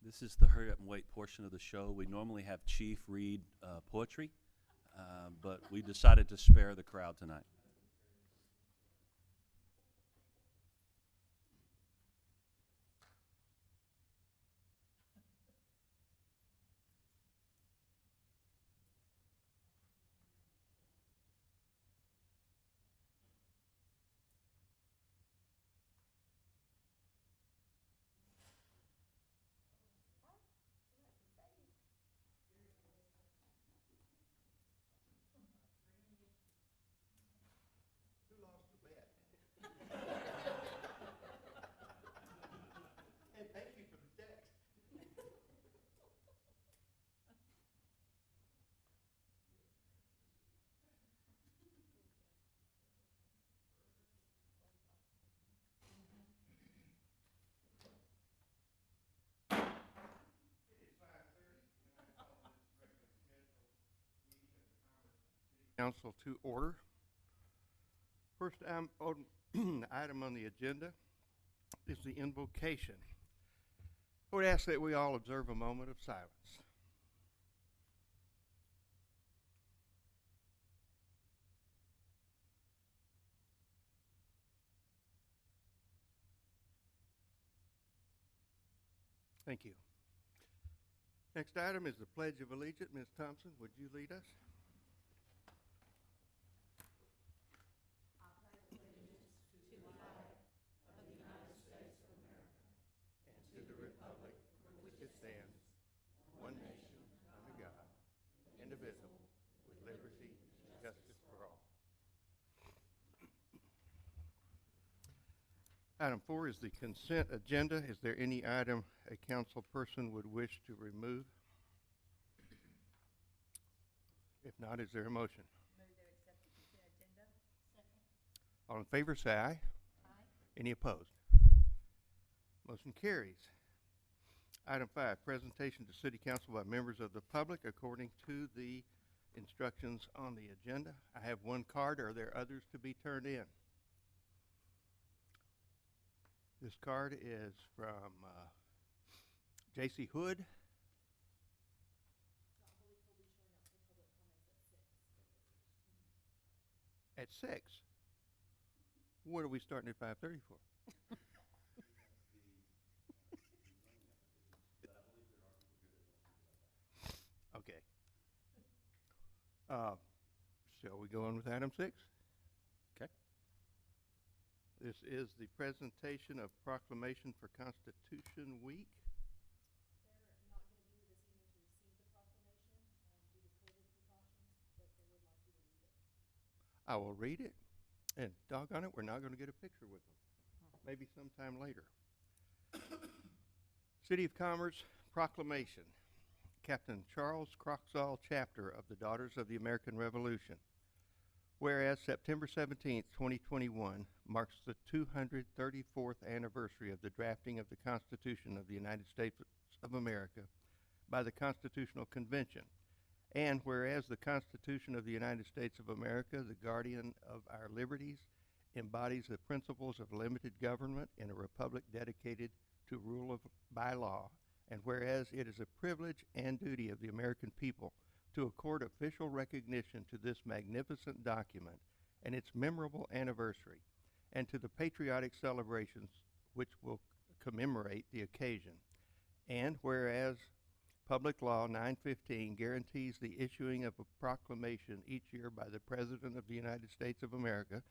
This is the hurry up and wait portion of the show. We normally have Chief read poetry, but we decided to spare the crowd tonight. Council to order. First item on the agenda is the invocation. I would ask that we all observe a moment of silence. Thank you. Next item is the Pledge of Allegiance. Ms. Thompson, would you lead us? Item 4 is the consent agenda. Is there any item a council person would wish to remove? If not, is there a motion? Move to accept the consent agenda. Second. All in favor, say aye. Aye. Any opposed? Motion carries. Item 5, presentation to City Council by members of the public according to the instructions on the agenda. I have one card. Are there others to be turned in? This card is from J.C. Hood. At 6. What are we starting at 5:30 for? Okay. Shall we go on with item 6? Okay. This is the presentation of Proclamation for Constitution Week. They're not going to be here this evening to receive the proclamation due to COVID precautions, but they would like you to read it. I will read it, and doggone it, we're not going to get a picture with them. Maybe sometime later. City of Commerce Proclamation. Captain Charles Croxall Chapter of the Daughters of the American Revolution. Whereas September 17th, 2021 marks the 234th anniversary of the drafting of the Constitution of the United States of America by the Constitutional Convention. And whereas the Constitution of the United States of America, the guardian of our liberties, embodies the principles of limited government in a republic dedicated to rule by law, and whereas it is a privilege and duty of the American people to accord official recognition to this magnificent document and its memorable anniversary, and to the patriotic celebrations which will commemorate the occasion. And whereas Public Law 915 guarantees the issuing of a proclamation each year by the President of the United States of America,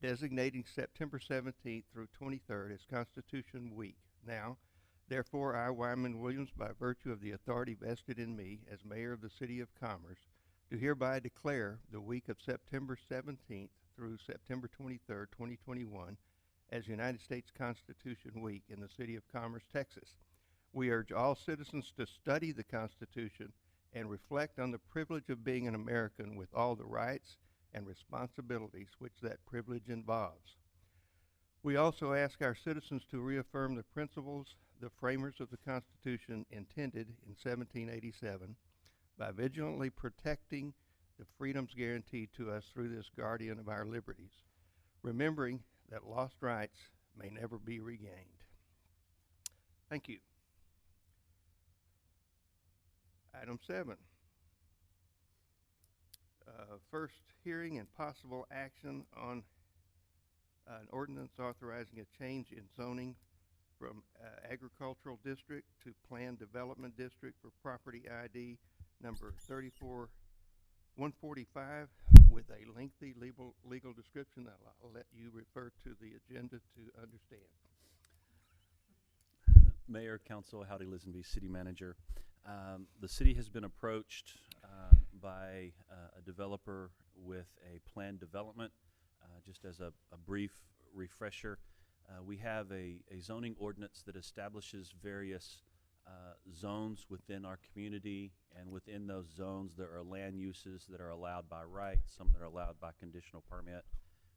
designating September 17th through 23rd as Constitution Week. Now, therefore, I, Wyman Williams, by virtue of the authority vested in me as Mayor of the City of Commerce, do hereby declare the week of September 17th through September 23rd, 2021, as United States Constitution Week in the City of Commerce, Texas. We urge all citizens to study the Constitution and reflect on the privilege of being an American with all the rights and responsibilities which that privilege involves. We also ask our citizens to reaffirm the principles the framers of the Constitution intended in 1787 by vigilantly protecting the freedoms guaranteed to us through this guardian of our liberties, remembering that lost rights may never be regained. Thank you. Item 7. First hearing and possible action on an ordinance authorizing a change in zoning from agricultural district to planned development district for property ID number 145 with a lengthy legal description that I'll let you refer to the agenda to understand. Mayor, Council, Howdy Lisenby, City Manager. The city has been approached by a developer with a planned development. Just as a brief refresher, we have a zoning ordinance that establishes various zones within our community, and within those zones there are land uses that are allowed by right, some that are allowed by conditional permit,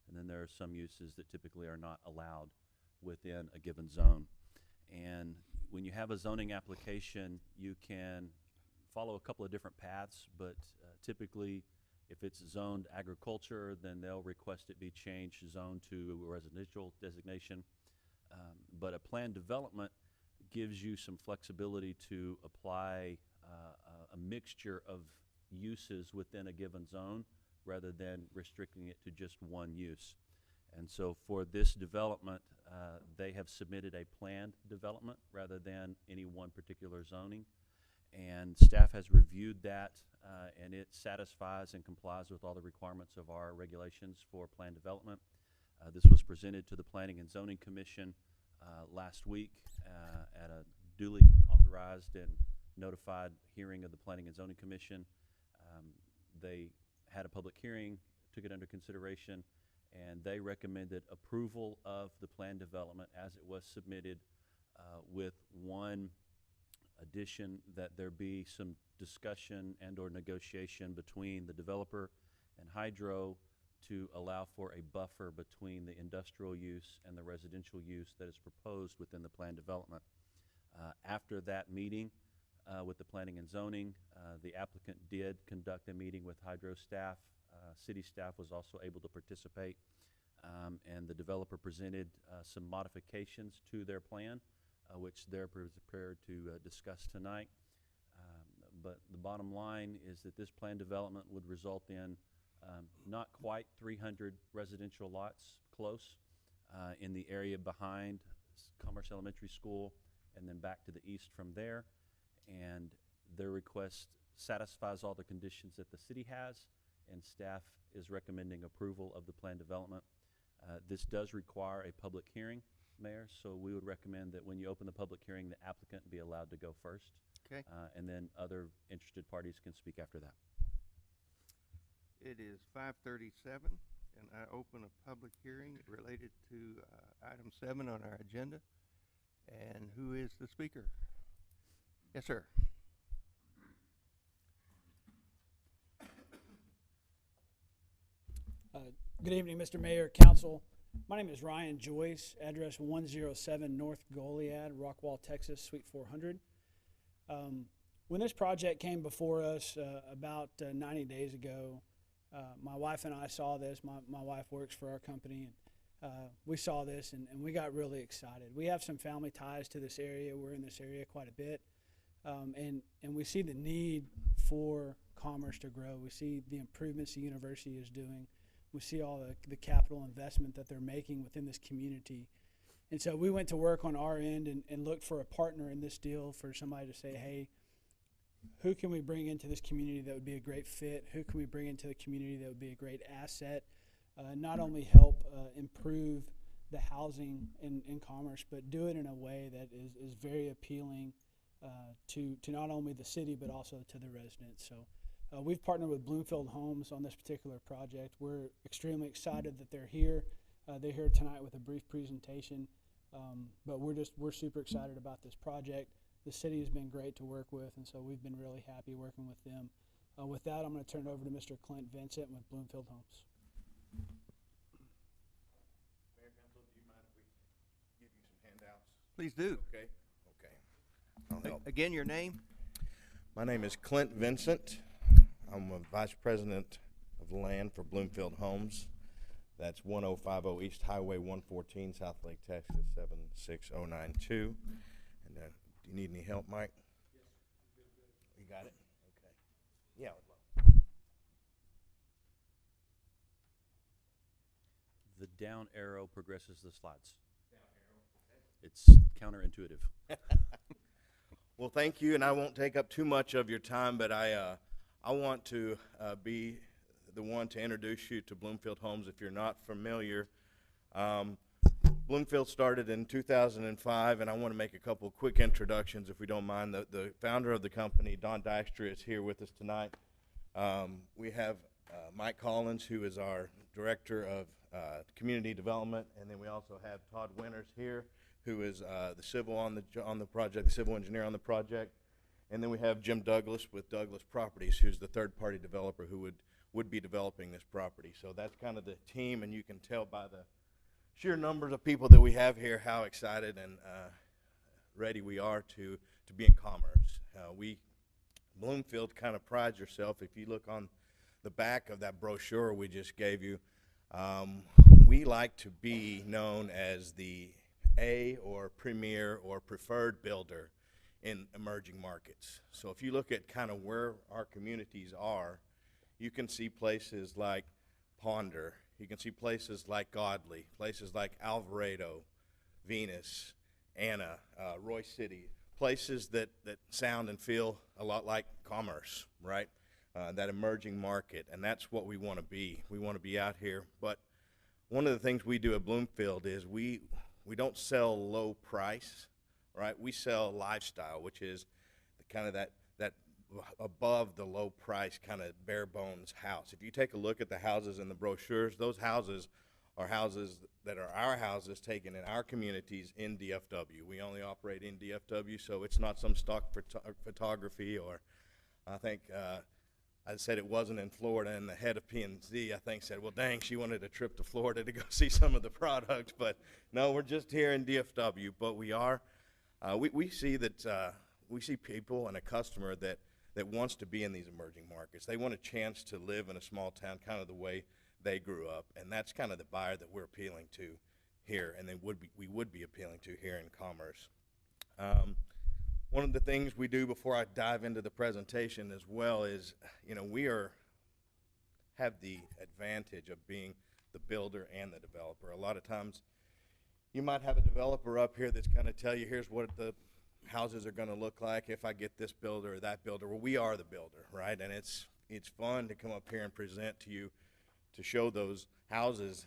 and then there are some uses that typically are not allowed within a given zone. And when you have a zoning application, you can follow a couple of different paths, but typically if it's zoned agriculture, then they'll request it be changed zone to a residential designation. But a planned development gives you some flexibility to apply a mixture of uses within a given zone rather than restricting it to just one use. And so for this development, they have submitted a planned development rather than any one particular zoning. And staff has reviewed that, and it satisfies and complies with all the requirements of our regulations for planned development. This was presented to the Planning and Zoning Commission last week at a duly authorized and notified hearing of the Planning and Zoning Commission. They had a public hearing, took it under consideration, and they recommended approval of the planned development as it was submitted, with one addition, that there be some discussion and or negotiation between the developer and Hydro to allow for a buffer between the industrial use and the residential use that is proposed within the planned development. After that meeting with the Planning and Zoning, the applicant did conduct a meeting with Hydro staff. City staff was also able to participate, and the developer presented some modifications to their plan, which they're prepared to discuss tonight. But the bottom line is that this plan development would result in not quite 300 residential lots, close, in the area behind Commerce Elementary School and then back to the east from there. And their request satisfies all the conditions that the city has, and staff is recommending approval of the plan development. This does require a public hearing, Mayor, so we would recommend that when you open the public hearing, the applicant be allowed to go first. Okay. And then other interested parties can speak after that. It is 5:37, and I open a public hearing related to item 7 on our agenda. And who is the speaker? Yes, sir. Good evening, Mr. Mayor, Council. My name is Ryan Joyce, address 107 North Goliad, Rockwall, Texas, Suite 400. When this project came before us about 90 days ago, my wife and I saw this. My wife works for our company, and we saw this, and we got really excited. We have some family ties to this area. We're in this area quite a bit, and we see the need for commerce to grow. We see the improvements the university is doing. We see all the capital investment that they're making within this community. And so we went to work on our end and looked for a partner in this deal, for somebody to say, hey, who can we bring into this community that would be a great fit? Who can we bring into the community that would be a great asset? Not only help improve the housing in commerce, but do it in a way that is very appealing to not only the city, but also to the residents. So we've partnered with Bloomfield Homes on this particular project. We're extremely excited that they're here. They're here tonight with a brief presentation, but we're super excited about this project. The city has been great to work with, and so we've been really happy working with them. With that, I'm going to turn it over to Mr. Clint Vincent with Bloomfield Homes. Mayor, Council, do you mind if we give you some handouts? Please do. Okay. I'll help. Again, your name? My name is Clint Vincent. I'm a Vice President of Land for Bloomfield Homes. That's 1050 East Highway 114, South Lake, Texas, 76092. And do you need any help, Mike? Yes. You got it? Yeah. The down arrow progresses the slides. It's counterintuitive. Well, thank you, and I won't take up too much of your time, but I want to be the one to introduce you to Bloomfield Homes if you're not familiar. Bloomfield started in 2005, and I want to make a couple quick introductions if we don't mind. The founder of the company, Don Dykstra, is here with us tonight. We have Mike Collins, who is our Director of Community Development, and then we also have Todd Winters here, who is the civil on the project, the civil engineer on the project. And then we have Jim Douglas with Douglas Properties, who's the third-party developer who would be developing this property. So that's kind of the team, and you can tell by the sheer numbers of people that we have here how excited and ready we are to be in commerce. Bloomfield kind of prides yourself. If you look on the back of that brochure we just gave you, we like to be known as the A or premier or preferred builder in emerging markets. So if you look at kind of where our communities are, you can see places like Ponder, you can see places like Godley, places like Alvarado, Venus, Anna, Roy City, places that sound and feel a lot like commerce, right? That emerging market, and that's what we want to be. We want to be out here. But one of the things we do at Bloomfield is we don't sell low price, right? We sell lifestyle, which is kind of that above the low price kind of bare bones house. If you take a look at the houses in the brochures, those houses are houses that are our houses taken in our communities in DFW. We only operate in DFW, so it's not some stock photography, or I think I said it wasn't in Florida, and the head of P&Z, I think, said, well, dang, she wanted a trip to Florida to go see some of the product. But no, we're just here in DFW. But we are, we see that we see people and a customer that wants to be in these emerging markets. They want a chance to live in a small town kind of the way they grew up, and that's kind of the buyer that we're appealing to here, and we would be appealing to here in Commerce. One of the things we do before I dive into the presentation as well is, we have the advantage of being the builder and the developer. A lot of times you might have a developer up here that's going to tell you, here's what the houses are going to look like if I get this builder or that builder. Well, we are the builder, right? And it's fun to come up here and present to you, to show those houses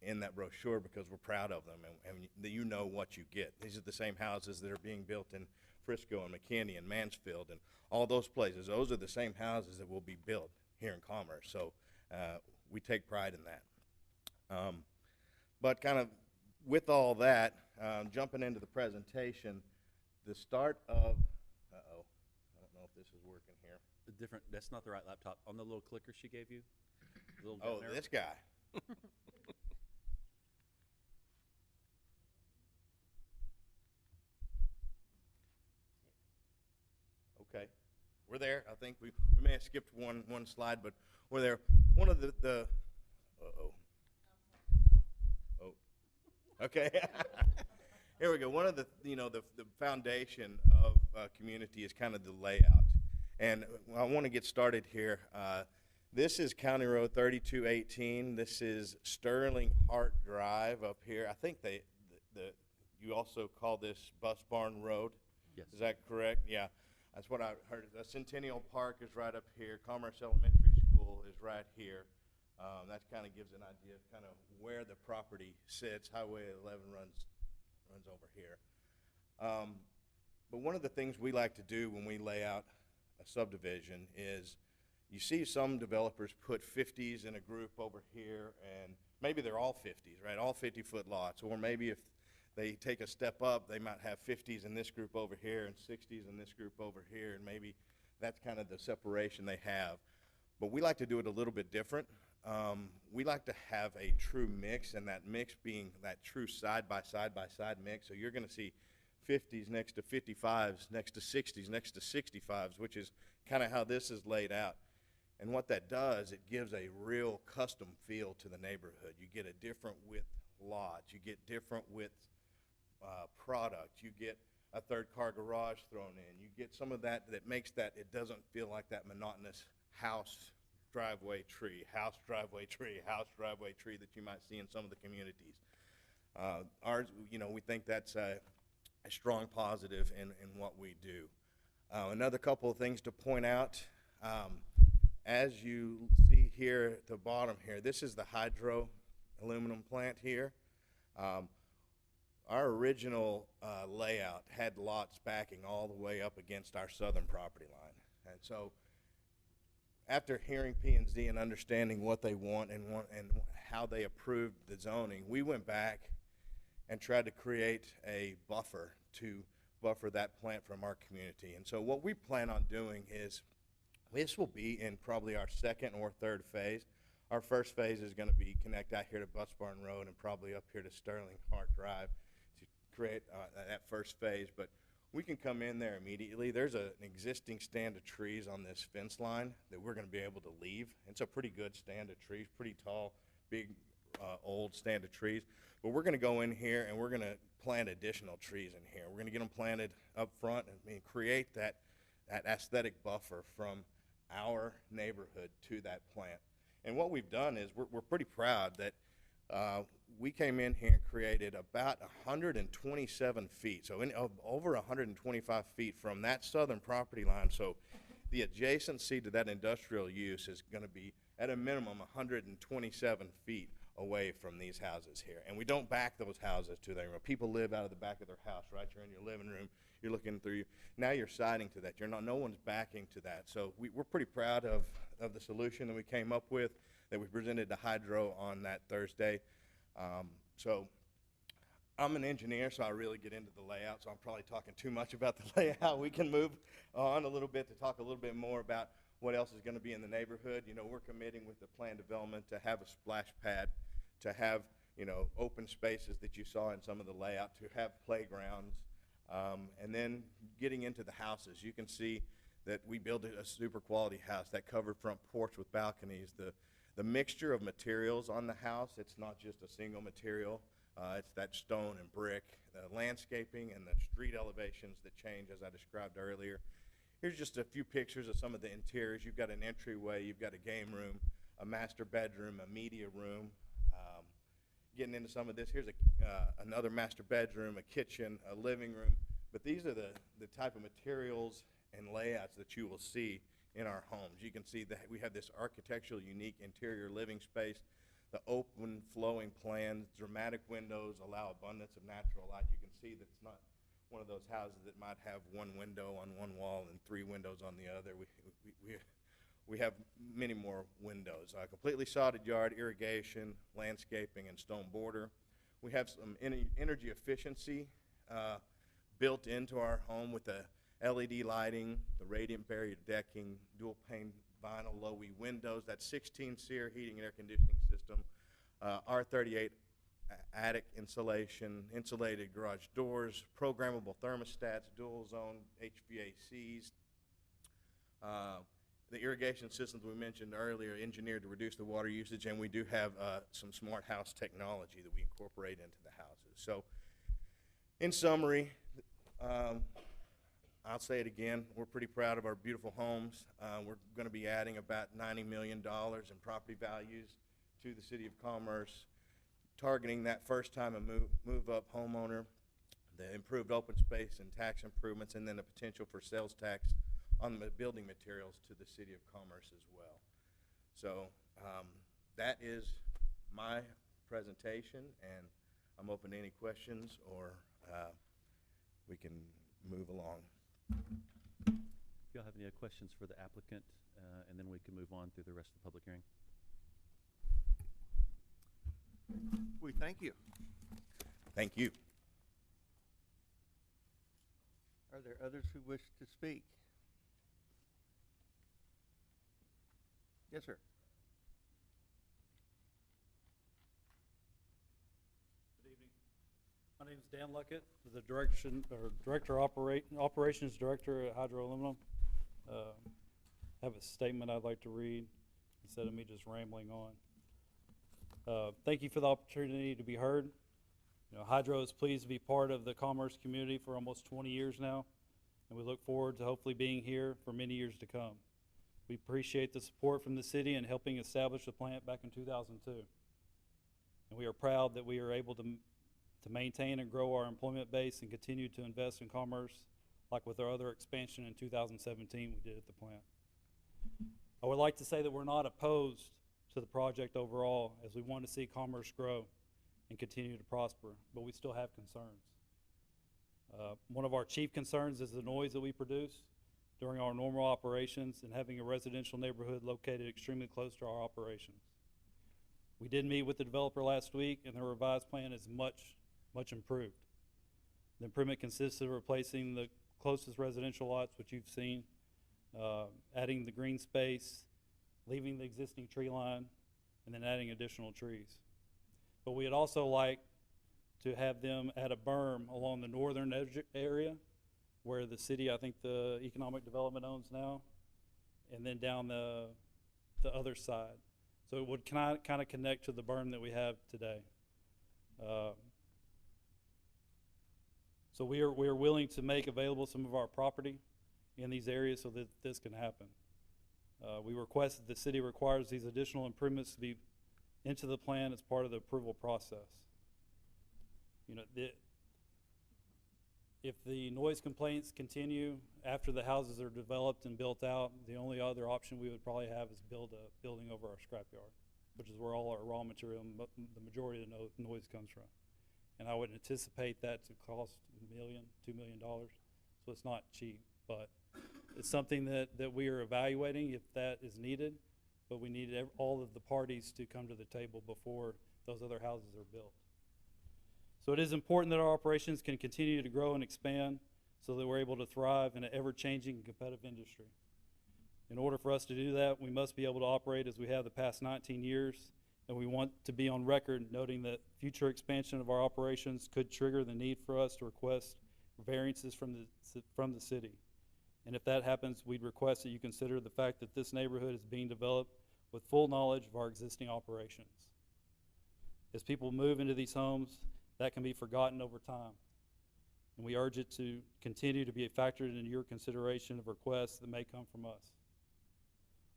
in that brochure, because we're proud of them, and you know what you get. These are the same houses that are being built in Fiscal and McKinney and Mansfield and all those places. Those are the same houses that will be built here in Commerce. So we take pride in that. But kind of with all that, jumping into the presentation, the start of, I don't know if this is working here. That's not the right laptop. On the little clicker she gave you? The little Oh, down arrow? this guy. Okay, we're there. I think we may have skipped one slide, but we're there. One of the okay. Here we go. One of the foundation of community is kind of the layout, and I want to get started here. This is County Road 3218. This is Sterling Hart Drive up here. I think you also call this Bus Barn Road. Yes. Is that correct? Yeah. That's what I heard. Centennial Park is right up here. Commerce Elementary School is right here. That kind of gives an idea of kind of where the property sits. Highway 11 runs over here. But one of the things we like to do when we lay out a subdivision is, you see some developers put 50s in a group over here, and maybe they're all 50s, right? All 50-foot lots. Or maybe if they take a step up, they might have 50s in this group over here and 60s in this group over here, and maybe that's kind of the separation they have. But we like to do it a little bit different. We like to have a true mix, and that mix being that true side-by-side mix. So you're going to see 50s next to 55s, next to 60s, next to 65s, which is kind of how this is laid out. And what that does, it gives a real custom feel to the neighborhood. You get a different width lot. You get different width product. You get a third car garage thrown in. You get some of that makes that, it doesn't feel like that monotonous house, driveway, tree, house, driveway, tree, house, driveway, tree that you might see in some of the communities. Ours, we think that's a strong positive in what we do. Another couple of things to point out, as you see here at the bottom here, this is the hydro aluminum plant here. Our original layout had lots backing all the way up against our southern property line. And so after hearing P&Z and understanding what they want and how they approved the zoning, we went back and tried to create a buffer to buffer that plant from our community. And so what we plan on doing is, this will be in probably our second or third phase. Our first phase is going to be connect out here to Butts Barn Road and probably up here to Sterling Hart Drive to create that first phase. But we can come in there immediately. There's an existing stand of trees on this fence line that we're going to be able to leave. It's a pretty good stand of trees, pretty tall, big, old stand of trees. But we're going to go in here and we're going to plant additional trees in here. We're going to get them planted up front and create that aesthetic buffer from our neighborhood to that plant. And what we've done is we're pretty proud that we came in here and created about 127 feet, so over 125 feet from that southern property line. So the adjacency to that industrial use is going to be at a minimum 127 feet away from these houses here. And we don't back those houses to their room. People live out of the back of their house, right? You're in your living room, you're looking through, now you're siding to that. No one's backing to that. So we're pretty proud of the solution that we came up with, that we presented to Hydro on that Thursday. So I'm an engineer, so I really get into the layout, so I'm probably talking too much about the layout. We can move on a little bit to talk a little bit more about what else is going to be in the neighborhood. We're committing with the plan development to have a splash pad, to have, open spaces that you saw in some of the layout, to have playgrounds, and then getting into the houses. You can see that we built a super quality house, that covered front porch with balconies. The mixture of materials on the house, it's not just a single material. It's that stone and brick, the landscaping and the street elevations that change as I described earlier. Here's just a few pictures of some of the interiors. You've got an entryway, you've got a game room, a master bedroom, a media room. Getting into some of this, here's another master bedroom, a kitchen, a living room. But these are the type of materials and layouts that you will see in our homes. You can see that we have this architectural, unique interior living space, the open, flowing plan, dramatic windows allow abundance of natural light. You can see that it's not one of those houses that might have one window on one wall and three windows on the other. We have many more windows. Completely sodded yard, irrigation, landscaping, and stone border. We have some energy efficiency built into our home with the LED lighting, the radiant barrier decking, dual pane vinyl low-E windows, that 16 SEER heating and air conditioning system, R38 attic insulation, insulated garage doors, programmable thermostats, dual zone HVACs. The irrigation systems we mentioned earlier, engineered to reduce the water usage, and we do have some smart house technology that we incorporate into the houses. So, in summary, I'll say it again, we're pretty proud of our beautiful homes. We're going to be adding about $90 million in property values to the City of Commerce, targeting that first-time move-up homeowner, the improved open space and tax improvements, and then the potential for sales tax on the building materials to the City of Commerce as well. So that is my presentation, and I'm open to any questions, or we can move along. If y'all have any questions for the applicant, and then we can move on through the rest of the public hearing. We thank you. Thank you. Are there others who wish to speak? Yes, sir. Good evening. My name is Dan Luckett, the Operations Director at Hydro Aluminum. I have a statement I'd like to read instead of me just rambling on. Thank you for the opportunity to be heard. Hydro is pleased to be part of the commerce community for almost 20 years now, and we look forward to hopefully being here for many years to come. We appreciate the support from the city in helping establish the plant back in 2002. And we are proud that we are able to maintain and grow our employment base and continue to invest in commerce, like with our other expansion in 2017 we did at the plant. I would like to say that we're not opposed to the project overall, as we want to see commerce grow and continue to prosper, but we still have concerns. One of our chief concerns is the noise that we produce during our normal operations and having a residential neighborhood located extremely close to our operations. We did meet with the developer last week, and the revised plan is much improved. The improvement consists of replacing the closest residential lots, which you've seen, adding the green space, leaving the existing tree line, and then adding additional trees. But we'd also like to have them add a berm along the northern edge area where the city, I think the economic development owns now, and then down the other side. So it would kind of connect to the berm that we have today. So we are willing to make available some of our property in these areas so that this can happen. We request that the city requires these additional improvements to be into the plan as part of the approval process. You know, if the noise complaints continue after the houses are developed and built out, the only other option we would probably have is build a building over our scrapyard, which is where all our raw material, the majority of the noise comes from. And I would anticipate that to cost $1 million, $2 million. So it's not cheap, but it's something that we are evaluating if that is needed, but we need all of the parties to come to the table before those other houses are built. So it is important that our operations can continue to grow and expand so that we're able to thrive in an ever-changing and competitive industry. In order for us to do that, we must be able to operate as we have the past 19 years, and we want to be on record noting that future expansion of our operations could trigger the need for us to request variances from the city. And if that happens, we'd request that you consider the fact that this neighborhood is being developed with full knowledge of our existing operations. As people move into these homes, that can be forgotten over time. And we urge it to continue to be factored into your consideration of requests that may come from us.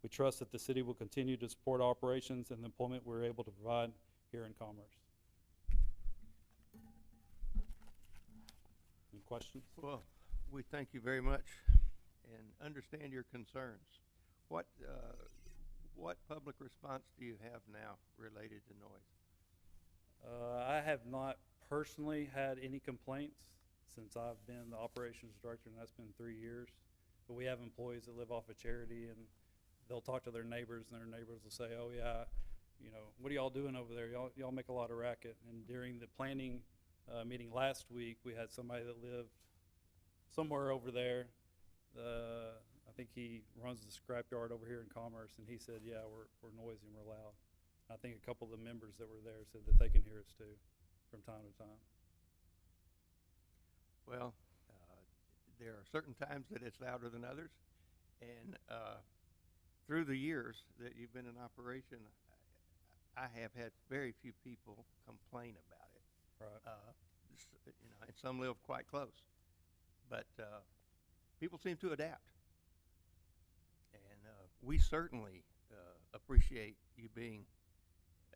We trust that the city will continue to support operations and the employment we're able to provide here in Commerce. Any questions? Well, we thank you very much and understand your concerns. What public response do you have now related to noise? I have not personally had any complaints since I've been the operations director, and that's been 3 years. But we have employees that live off of charity, and they'll talk to their neighbors, and their neighbors will say, "Oh yeah, you know, what are y'all doing over there? Y'all make a lot of racket." And during the planning meeting last week, we had somebody that lived somewhere over there. I think he runs the scrapyard over here in Commerce, and he said, "Yeah, we're noisy and we're loud." I think a couple of the members that were there said that they can hear us too, from time to time. Well, there are certain times that it's louder than others, and through the years that you've been in operation, I have had very few people complain about it. Right. You know, and some live quite close, but people seem to adapt, and we certainly appreciate you being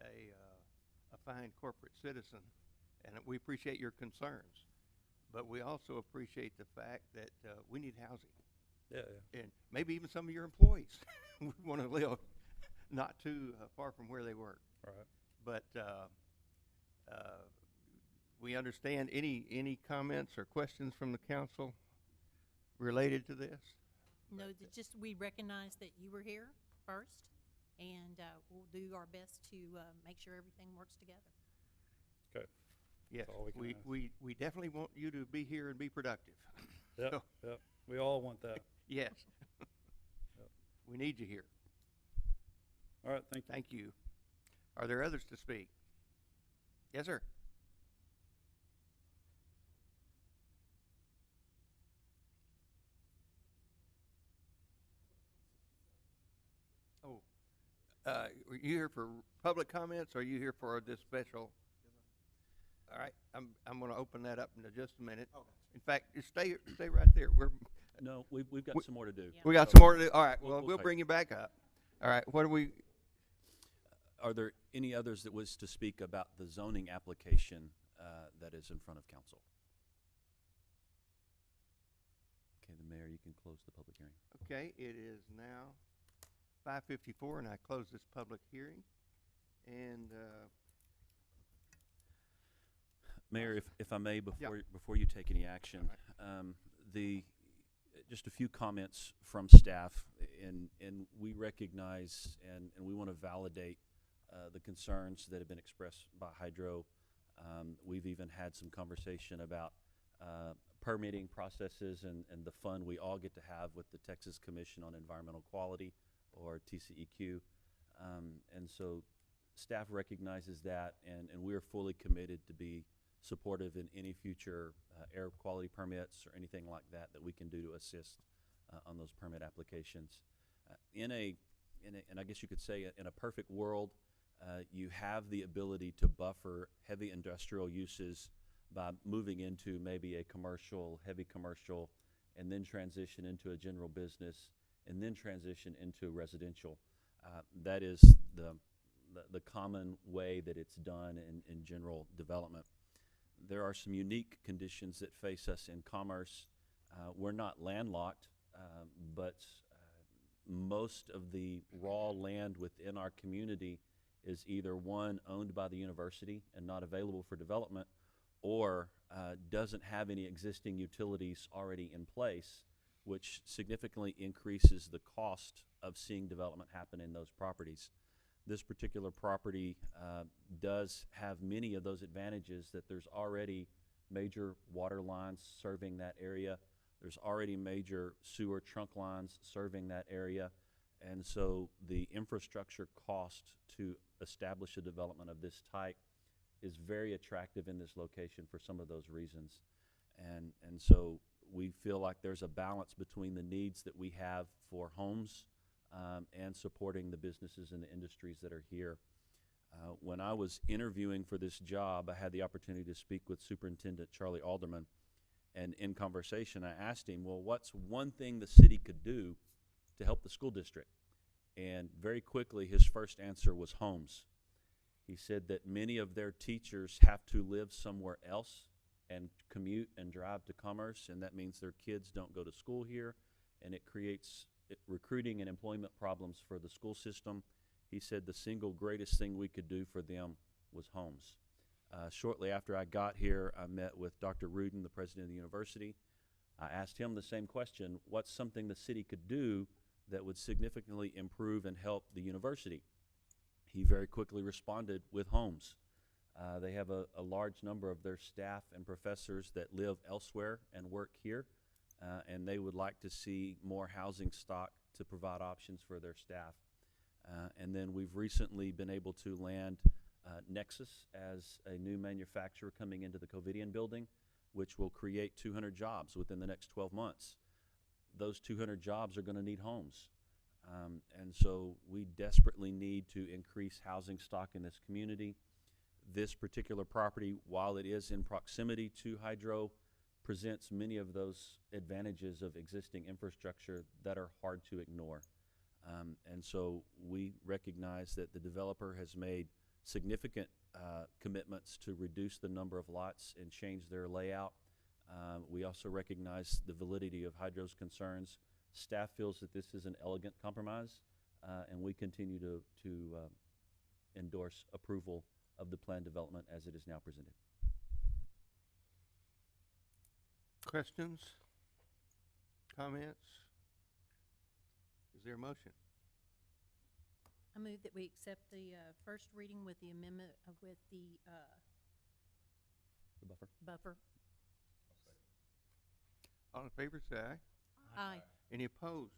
a fine corporate citizen, and we appreciate your concerns, but we also appreciate the fact that we need housing. Yeah. And maybe even some of your employees we want to live not too far from where they work. Right. But we understand. Any comments or questions from the council related to this? No, just we recognize that you were here first, and we'll do our best to make sure everything works together. Okay. Yes, That's all we can ask. we definitely want you to be here and be productive. Yep. So, Yep. We all want that. yes. Yep. We need you here. All right. Thank you. Thank you. Are there others to speak? Yes, sir. Oh, are you here for public comments, or are you here for this special? All right, I'm going to open that up in just a minute. In fact, just stay right there. No, we've got We- some more to do. Yeah. We got So some more to do. All right, well, we'll we'll take- bring you back up. All right, what do we, Are there any others that wish to speak about the zoning application that is in front of council? Okay, the mayor, you can close the public hearing. okay, it is now 5:54, and I close this public hearing. And, Mayor, if I may, before you take any action, just a few comments from staff, and we recognize and we want to validate the concerns that have been expressed by Hydro. We've even had some conversation about permitting processes and the fun we all get to have with the Texas Commission on Environmental Quality, or TCEQ. And so staff recognizes that, and we are fully committed to be supportive in any future air quality permits or anything like that we can do to assist on those permit applications. And I guess you could say in a perfect world, you have the ability to buffer heavy industrial uses by moving into maybe a heavy commercial, and then transition into a general business, and then transition into residential. That is the common way that it's done in general development. There are some unique conditions that face us in commerce. We're not landlocked, but most of the raw land within our community is either one, owned by the university and not available for development, or doesn't have any existing utilities already in place, which significantly increases the cost of seeing development happen in those properties. This particular property does have many of those advantages, that there's already major water lines serving that area. There's already major sewer trunk lines serving that area. And so the infrastructure cost to establish a development of this type is very attractive in this location for some of those reasons. And so we feel like there's a balance between the needs that we have for homes and supporting the businesses and the industries that are here. When I was interviewing for this job, I had the opportunity to speak with Superintendent Charlie Alderman, and in conversation I asked him, well, what's one thing the city could do to help the school district? And very quickly his first answer was homes. He said that many of their teachers have to live somewhere else and commute and drive to Commerce, and that means their kids don't go to school here, and it creates recruiting and employment problems for the school system. He said the single greatest thing we could do for them was homes. Shortly after I got here, I met with Dr. Rudin, the president of the university. I asked him the same question: what's something the city could do that would significantly improve and help the university? He very quickly responded with homes. They have a large number of their staff and professors that live elsewhere and work here, and they would like to see more housing stock to provide options for their staff. And then we've recently been able to land Nexus as a new manufacturer coming into the Covidian building, which will create 200 jobs within the next 12 months. Those 200 jobs are going to need homes. And so we desperately need to increase housing stock in this community. This particular property, while it is in proximity to Hydro, presents many of those advantages of existing infrastructure that are hard to ignore. And so we recognize that the developer has made significant commitments to reduce the number of lots and change their layout. We also recognize the validity of Hydro's concerns. Staff feels that this is an elegant compromise, and we continue to endorse approval of the planned development as it is now presented. questions? Comments? Is there a motion? I move that we accept the first reading with the amendment with the The buffer. buffer. All in favor, say aye. Aye. Any opposed?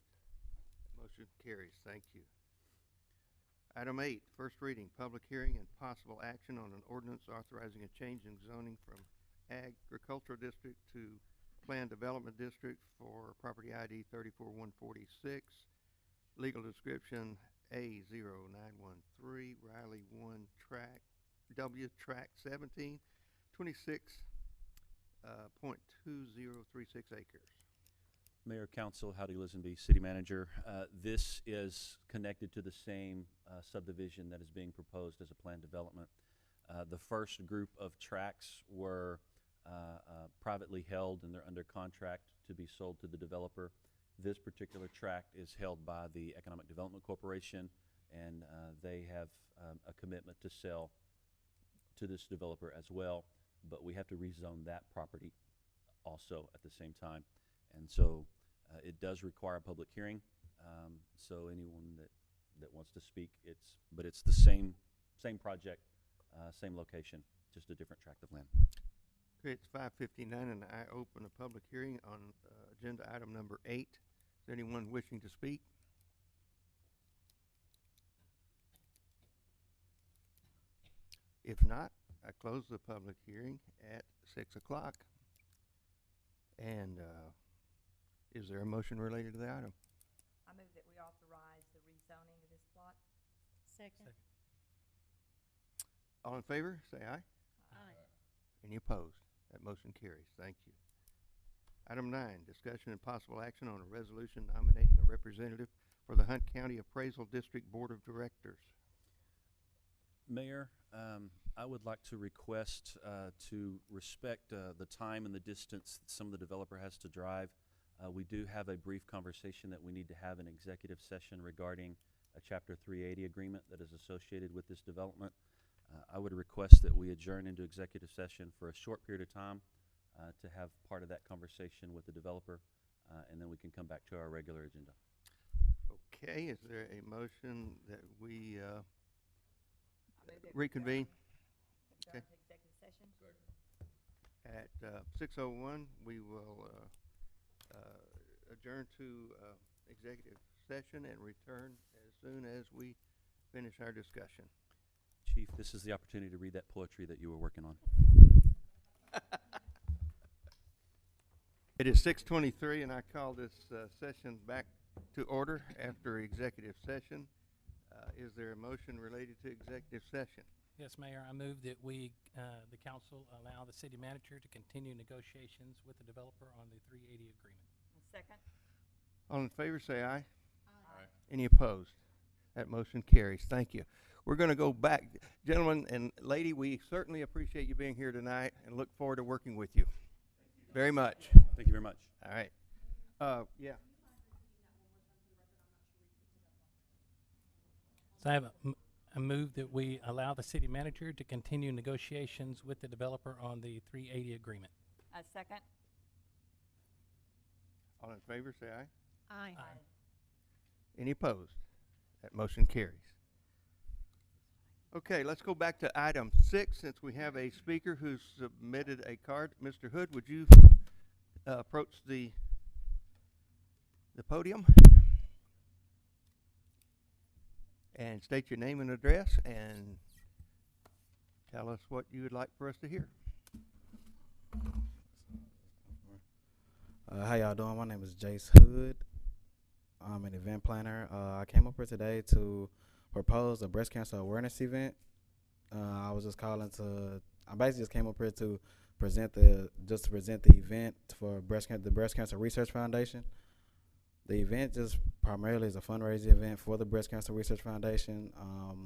Motion carries. Thank you. Item 8, first reading, public hearing and possible action on an ordinance authorizing a change in zoning from agricultural district to planned development district for property ID 34146, legal description A0913, Riley 1 track, W track 17, 26.2036 acres. Mayor, Council, Howdy Lisenby, City Manager. This is connected to the same subdivision that is being proposed as a planned development. The first group of tracts were privately held and they're under contract to be sold to the developer. This particular tract is held by the Economic Development Corporation, and they have a commitment to sell to this developer as well, but we have to rezone that property also at the same time. And so it does require a public hearing, so anyone that wants to speak, but it's the same project, same location, just a different tract of land. Okay, it's 5:59, and I open a public hearing on agenda item number 8. Is there anyone wishing to speak? If not, I close the public hearing at 6 o'clock. And is there a motion related to the item? I move that we authorize the rezoning of this plot. Second. All in favor, say aye. Aye. Any opposed? That motion carries. Thank you. Item 9, discussion and possible action on a resolution nominating a representative for the Hunt County Appraisal District Board of Directors. Mayor, I would like to request to respect the time and the distance that some of the developer has to drive. We do have a brief conversation that we need to have in executive session regarding a Chapter 380 agreement that is associated with this development. I would request that we adjourn into executive session for a short period of time to have part of that conversation with the developer, and then we can come back to our regular agenda. Okay, is there a motion that we I move that we reconvene adjourn to executive session. at 6:01? We will adjourn to executive session and return as soon as we finish our discussion. Chief, this is the opportunity to read that poetry that you were working on. It is 6:23, and I call this session back to order after executive session. Is there a motion related to executive session? Yes, Mayor, I move that we, the council, allow the city manager to continue negotiations with the developer on the 380 agreement. Second. All in favor, say aye. Aye. Any opposed? That motion carries. Thank you. We're going to go back. Gentlemen and lady, we certainly appreciate you being here tonight and look forward to working with you. Very much. Thank you very much. All right. Yeah. So I have a move that we allow the city manager to continue negotiations with the developer on the 380 agreement. A second. All in favor, say aye. Aye. Any opposed? That motion carries. Okay, let's go back to item 6, since we have a speaker who's submitted a card. Mr. Hood, would you approach the podium and state your name and address and tell us what you would like for us to hear? How y'all doing? My name is Jace Hood. I'm an event planner. I came up here today to propose a breast cancer awareness event. I was just calling to, I basically just came up here to present the event for the Breast Cancer Research Foundation. The event just primarily is a fundraising event for the Breast Cancer Research Foundation.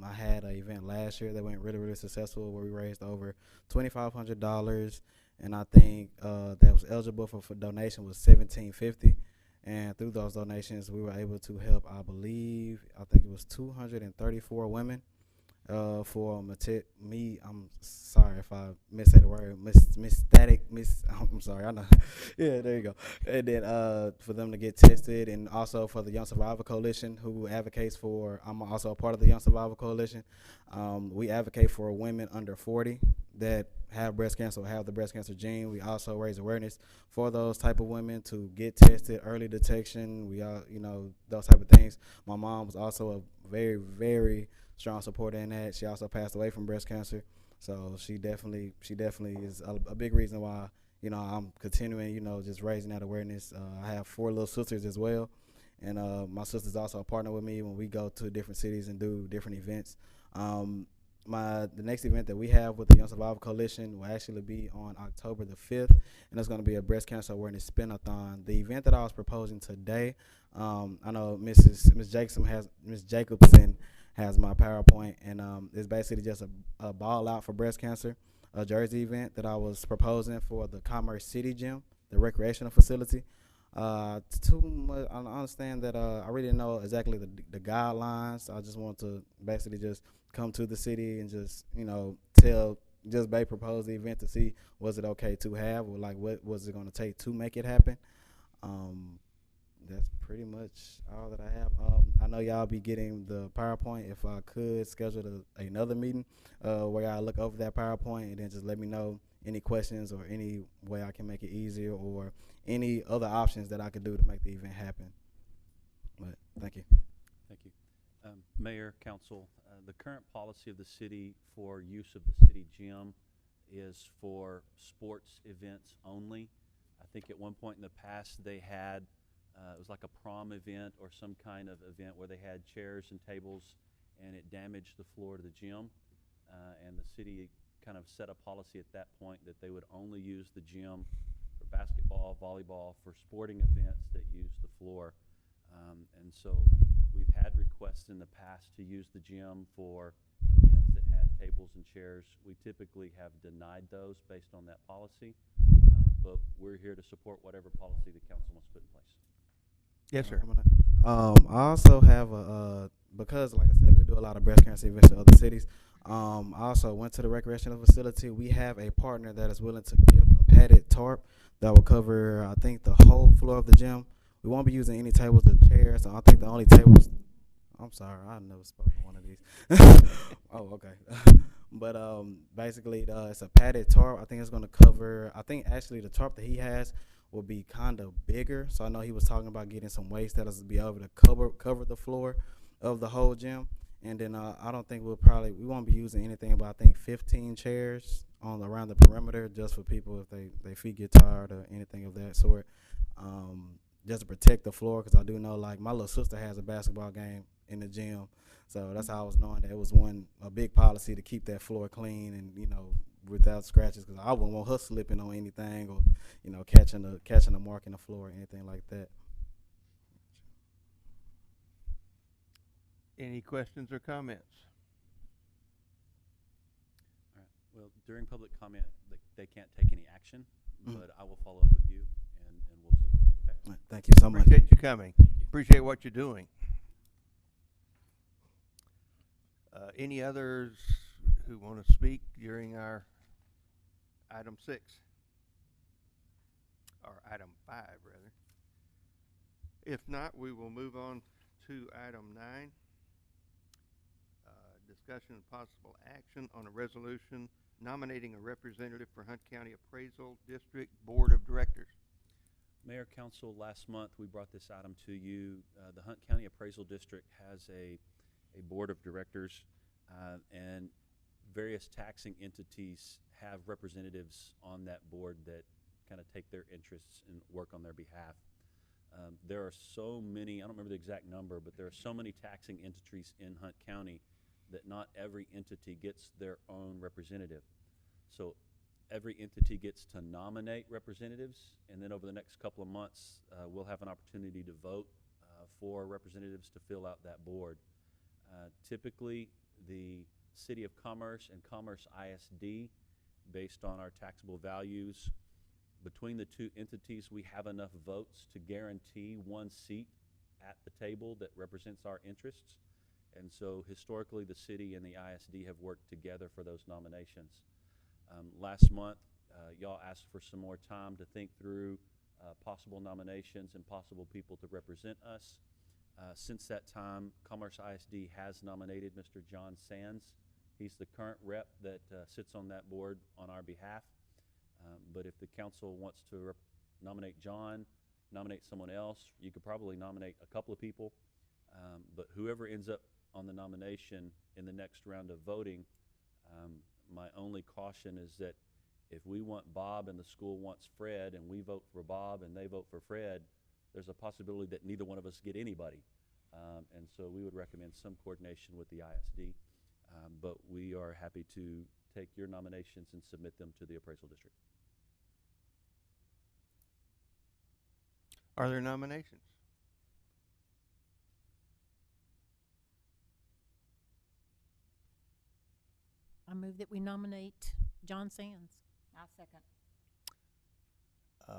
I had an event last year that went really, really successful where we raised over $2,500, and I think that was eligible for donation was $1,750. And through those donations, we were able to help, I think it was 234 women. I'm sorry if I missed the word, I'm sorry, I know. Yeah, there you go. And then for them to get tested, and also for the Young Survivor Coalition, who advocates for, I'm also a part of the Young Survivor Coalition. We advocate for women under 40 that have breast cancer or have the breast cancer gene. We also raise awareness for those type of women to get tested, early detection. We all, those type of things. My mom was also a very, very strong supporter in that. She also passed away from breast cancer, so she definitely is a big reason why I'm continuing just raising that awareness. I have 4 little sisters as well, and my sister's also a partner with me when we go to different cities and do different events. the next event that we have with the Young Survival Coalition will actually be on October the 5th, and it's going to be a breast cancer awareness spin-a-thon. The event that I was proposing today, I know Miss Jacobson has my PowerPoint, and it's basically just a ball out for breast cancer, a jersey event that I was proposing for the Commerce City Gym, the recreational facility. Too much, I understand that I really didn't know exactly the guidelines. I just want to basically just come to the city and just, propose the event to see was it okay to have, or like what was it going to take to make it happen. That's pretty much all that I have. I know y'all be getting the PowerPoint. If I could schedule another meeting where y'all look over that PowerPoint and then just let me know any questions or any way I can make it easier or any other options that I could do to make the event happen. But thank you. Thank you. Mayor, Council, the current policy of the city for use of the city gym is for sports events only. I think at one point in the past they had, it was like a prom event or some kind of event where they had chairs and tables and it damaged the floor of the gym. And the city kind of set a policy at that point that they would only use the gym for basketball, volleyball, for sporting events that use the floor. And so we've had requests in the past to use the gym for events that had tables and chairs. We typically have denied those based on that policy, but we're here to support whatever policy the council wants to put in place. Yes, sir. I also have because like I said, we do a lot of breast cancer events in other cities. I also went to the recreational facility. We have a partner that is willing to give a padded tarp that will cover, I think, the whole floor of the gym. We won't be using any tables or chairs. I think the only tables. I'm sorry, I never spoke to one of these. Oh, okay. But basically, it's a padded tarp. I think it's going to cover. I think actually the tarp that he has will be kind of bigger. So I know he was talking about getting some weights that'll be able to cover the floor of the whole gym. And then I don't think we won't be using anything but I think 15 chairs around the perimeter just for people if their feet get tired or anything of that sort. Just to protect the floor, because I do know, like, my little sister has a basketball game in the gym, so that's how I was knowing that it was a big policy to keep that floor clean and without scratches, because I wouldn't want her slipping on anything or catching a mark in the floor or anything like that. Any questions or comments? All right. Well, during public comment, they can't take any action, but I will follow up with you and we'll see. Okay. Thank you so much. Appreciate you coming. Appreciate what you're doing. Any others who want to speak during our item 6? Or item 5, rather. If not, we will move on to item 9. Discussion and possible action on a resolution nominating a representative for Hunt County Appraisal District Board of Directors. Mayor, Council, last month we brought this item to you. The Hunt County Appraisal District has a board of directors, and various taxing entities have representatives on that board that kind of take their interests and work on their behalf. There are so many, I don't remember the exact number, but there are so many taxing entities in Hunt County that not every entity gets their own representative. So every entity gets to nominate representatives, and then over the next couple of months, we'll have an opportunity to vote for representatives to fill out that board. Typically, the City of Commerce and Commerce ISD, based on our taxable values, between the two entities, we have enough votes to guarantee one seat at the table that represents our interests. And so historically, the city and the ISD have worked together for those nominations. Last month, y'all asked for some more time to think through possible nominations and possible people to represent us. Since that time, Commerce ISD has nominated Mr. John Sands. He's the current rep that sits on that board on our behalf. But if the council wants to nominate John, nominate someone else, you could probably nominate a couple of people. But whoever ends up on the nomination in the next round of voting, my only caution is that if we want Bob and the school wants Fred and we vote for Bob and they vote for Fred, there's a possibility that neither one of us get anybody. And so we would recommend some coordination with the ISD. but we are happy to take your nominations and submit them to the appraisal district. Are there nominations? I move that we nominate John Sands. I'll second.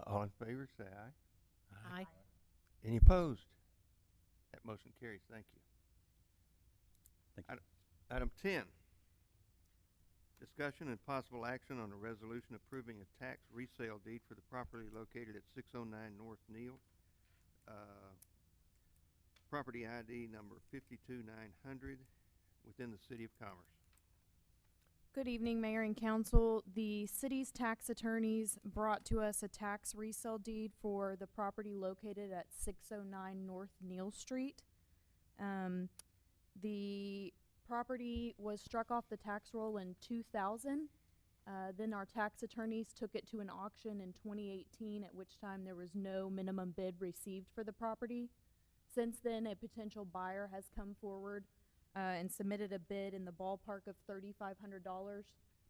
All in favor, say aye. Aye. Any opposed? That motion carries. Thank you. Thank you. Item 10, discussion and possible action on a resolution approving a tax resale deed for the property located at 609 North Neal. Property ID number 52900 within the City of Commerce. Good evening, Mayor and Council. The city's tax attorneys brought to us a tax resale deed for the property located at 609 North Neal Street. The property was struck off the tax roll in 2000. Then our tax attorneys took it to an auction in 2018, at which time there was no minimum bid received for the property. Since then, a potential buyer has come forward and submitted a bid in the ballpark of $3,500.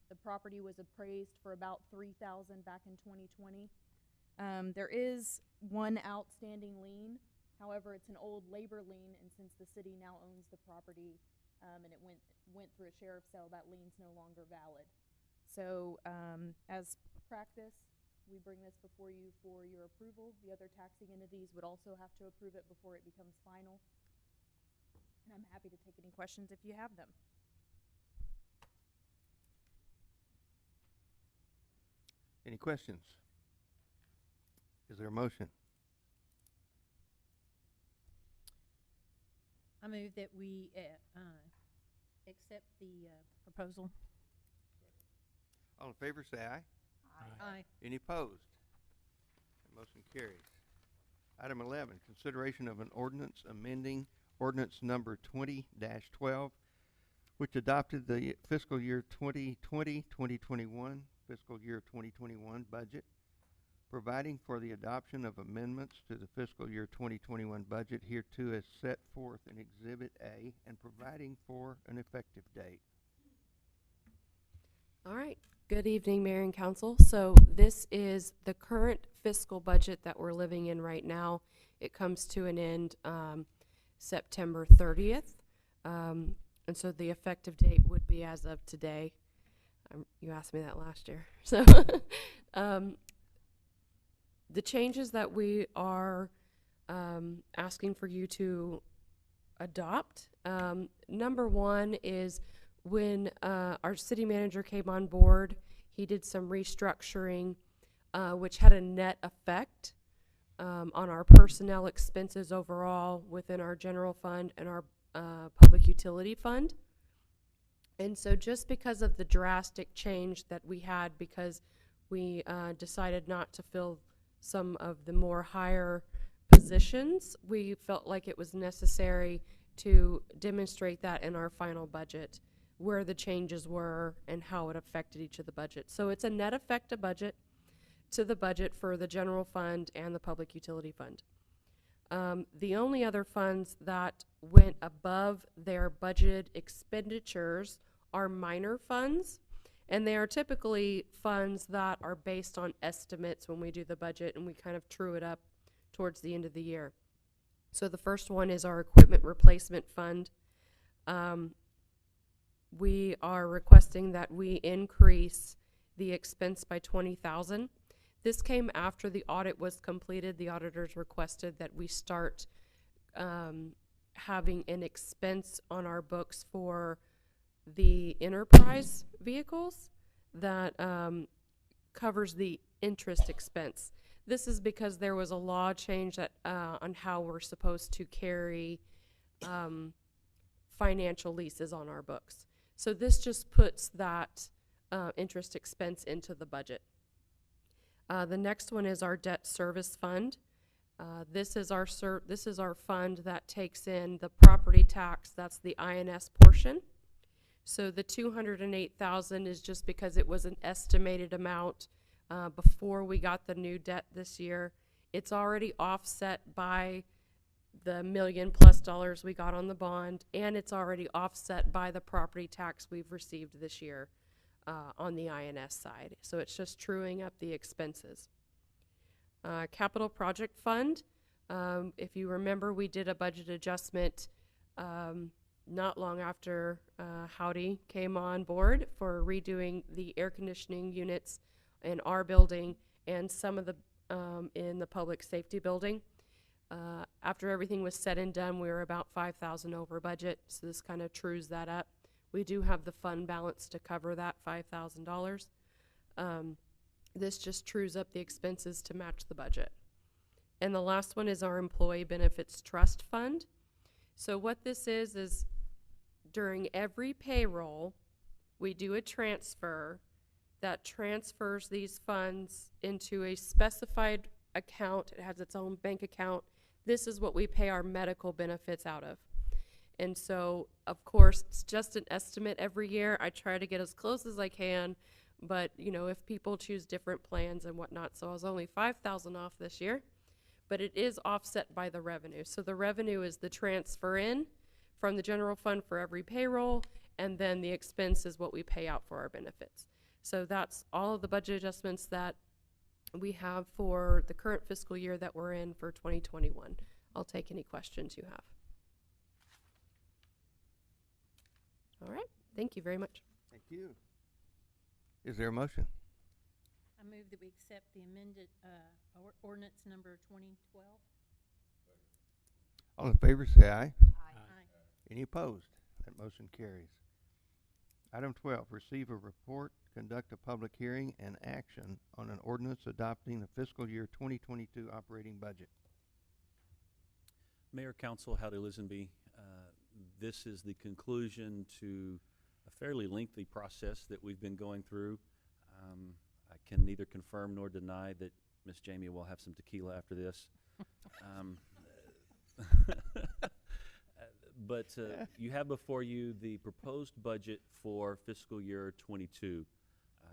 The property was appraised for about $3,000 back in 2020. There is one outstanding lien. However, it's an old labor lien, and since the city now owns the property and it went through a sheriff's sale, that lien's no longer valid. So as practice, we bring this before you for your approval. The other taxing entities would also have to approve it before it becomes final. And I'm happy to take any questions if you have them. Any questions? Is there a motion? I move that we accept the proposal. All in favor, say aye. Aye. Any opposed? That motion carries. Item 11, consideration of an ordinance amending ordinance number 20-12, which adopted the fiscal year 2020-2021, fiscal year 2021 budget, providing for the adoption of amendments to the fiscal year 2021 budget hereto as set forth in Exhibit A, and providing for an effective date. All right. Good evening, Mayor and Council. So this is the current fiscal budget that we're living in right now. It comes to an end September 30th. And so the effective date would be as of today. You asked me that last year. So the changes that we are asking for you to adopt, number one is when our city manager came on board, he did some restructuring, which had a net effect on our personnel expenses overall within our general fund and our public utility fund. And so just because of the drastic change that we had, because we decided not to fill some of the more higher positions, we felt like it was necessary to demonstrate that in our final budget, where the changes were and how it affected each of the budgets. So it's a net effect of budget to the budget for the general fund and the public utility fund. The only other funds that went above their budgeted expenditures are minor funds, and they are typically funds that are based on estimates when we do the budget, and we kind of true it up towards the end of the year. So the first one is our equipment replacement fund. We are requesting that we increase the expense by $20,000. This came after the audit was completed. The auditors requested that we start having an expense on our books for the enterprise vehicles that covers the interest expense. This is because there was a law change that on how we're supposed to carry financial leases on our books. So this just puts that interest expense into the budget. The next one is our debt service fund. This is our fund that takes in the property tax. That's the INS portion. So the $208,000 is just because it was an estimated amount before we got the new debt this year. It's already offset by the $1 million+ we got on the bond, and it's already offset by the property tax we've received this year on the INS side. So it's just truing up the expenses. Capital Project Fund, if you remember, we did a budget adjustment not long after Howdy came on board for redoing the air conditioning units in our building and some of the in the public safety building. After everything was said and done, we were about $5,000 over budget, so this kind of trues that up. We do have the fund balance to cover that $5,000. This just trues up the expenses to match the budget. And the last one is our Employee Benefits Trust Fund. So what this is during every payroll, we do a transfer that transfers these funds into a specified account. It has its own bank account. This is what we pay our medical benefits out of. And so, of course, it's just an estimate every year. I try to get as close as I can, but, you know, if people choose different plans and whatnot, so I was only $5,000 off this year, but it is offset by the revenue. So the revenue is the transfer in from the general fund for every payroll, and then the expense is what we pay out for our benefits. So that's all of the budget adjustments that we have for the current fiscal year that we're in for 2021. I'll take any questions you have. All right, thank you very much. Thank you. Is there a motion? I move that we accept the amended ordinance number 2012. All in favor, say aye. Aye. Any opposed? That motion carries. Item 12, receive a report, conduct a public hearing, and action on an ordinance adopting the fiscal year 2022 operating budget. Mayor, Council, Howdy Lisenby, this is the conclusion to a fairly lengthy process that we've been going through. I can neither confirm nor deny that Miss Jamie will have some tequila after this. But you have before you the proposed budget for fiscal year 22.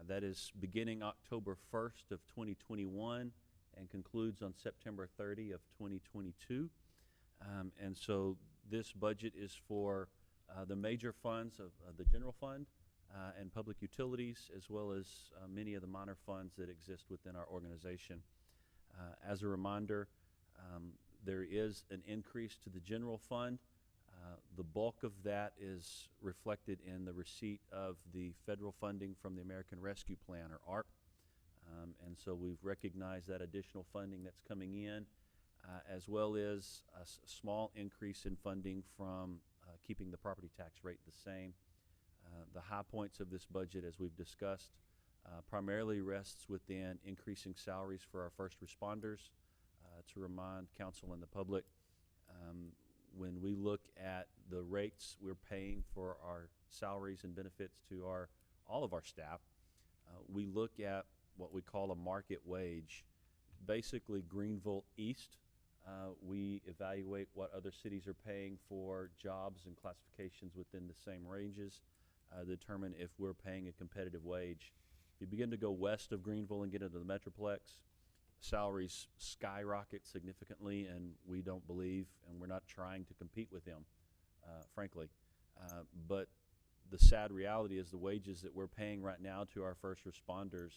That is beginning October 1st of 2021 and concludes on September 30 of 2022. And so this budget is for the major funds of the general fund and public utilities, as well as many of the minor funds that exist within our organization. As a reminder, there is an increase to the general fund. The bulk of that is reflected in the receipt of the federal funding from the American Rescue Plan, or ARP. And so we've recognized that additional funding that's coming in, as well as a small increase in funding from keeping the property tax rate the same. The high points of this budget, as we've discussed, primarily rests within increasing salaries for our first responders. To remind council and the public, when we look at the rates we're paying for our salaries and benefits to all of our staff, we look at what we call a market wage. Basically, Greenville East, we evaluate what other cities are paying for jobs and classifications within the same ranges, determine if we're paying a competitive wage. If you begin to go west of Greenville and get into the Metroplex, salaries skyrocket significantly, and we don't believe, and we're not trying to compete with them, frankly. But the sad reality is the wages that we're paying right now to our first responders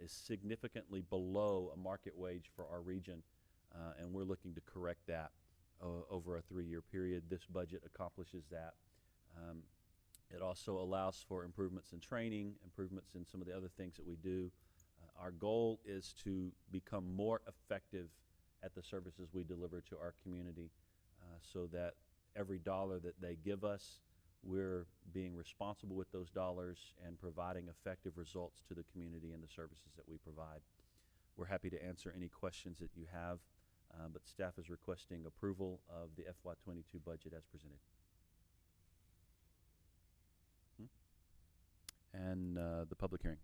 is significantly below a market wage for our region, and we're looking to correct that over a 3-year period. This budget accomplishes that. It also allows for improvements in training, improvements in some of the other things that we do. Our goal is to become more effective at the services we deliver to our community, so that every dollar that they give us, we're being responsible with those dollars and providing effective results to the community and the services that we provide. We're happy to answer any questions that you have, but staff is requesting approval of the FY22 budget as presented. And the public hearing.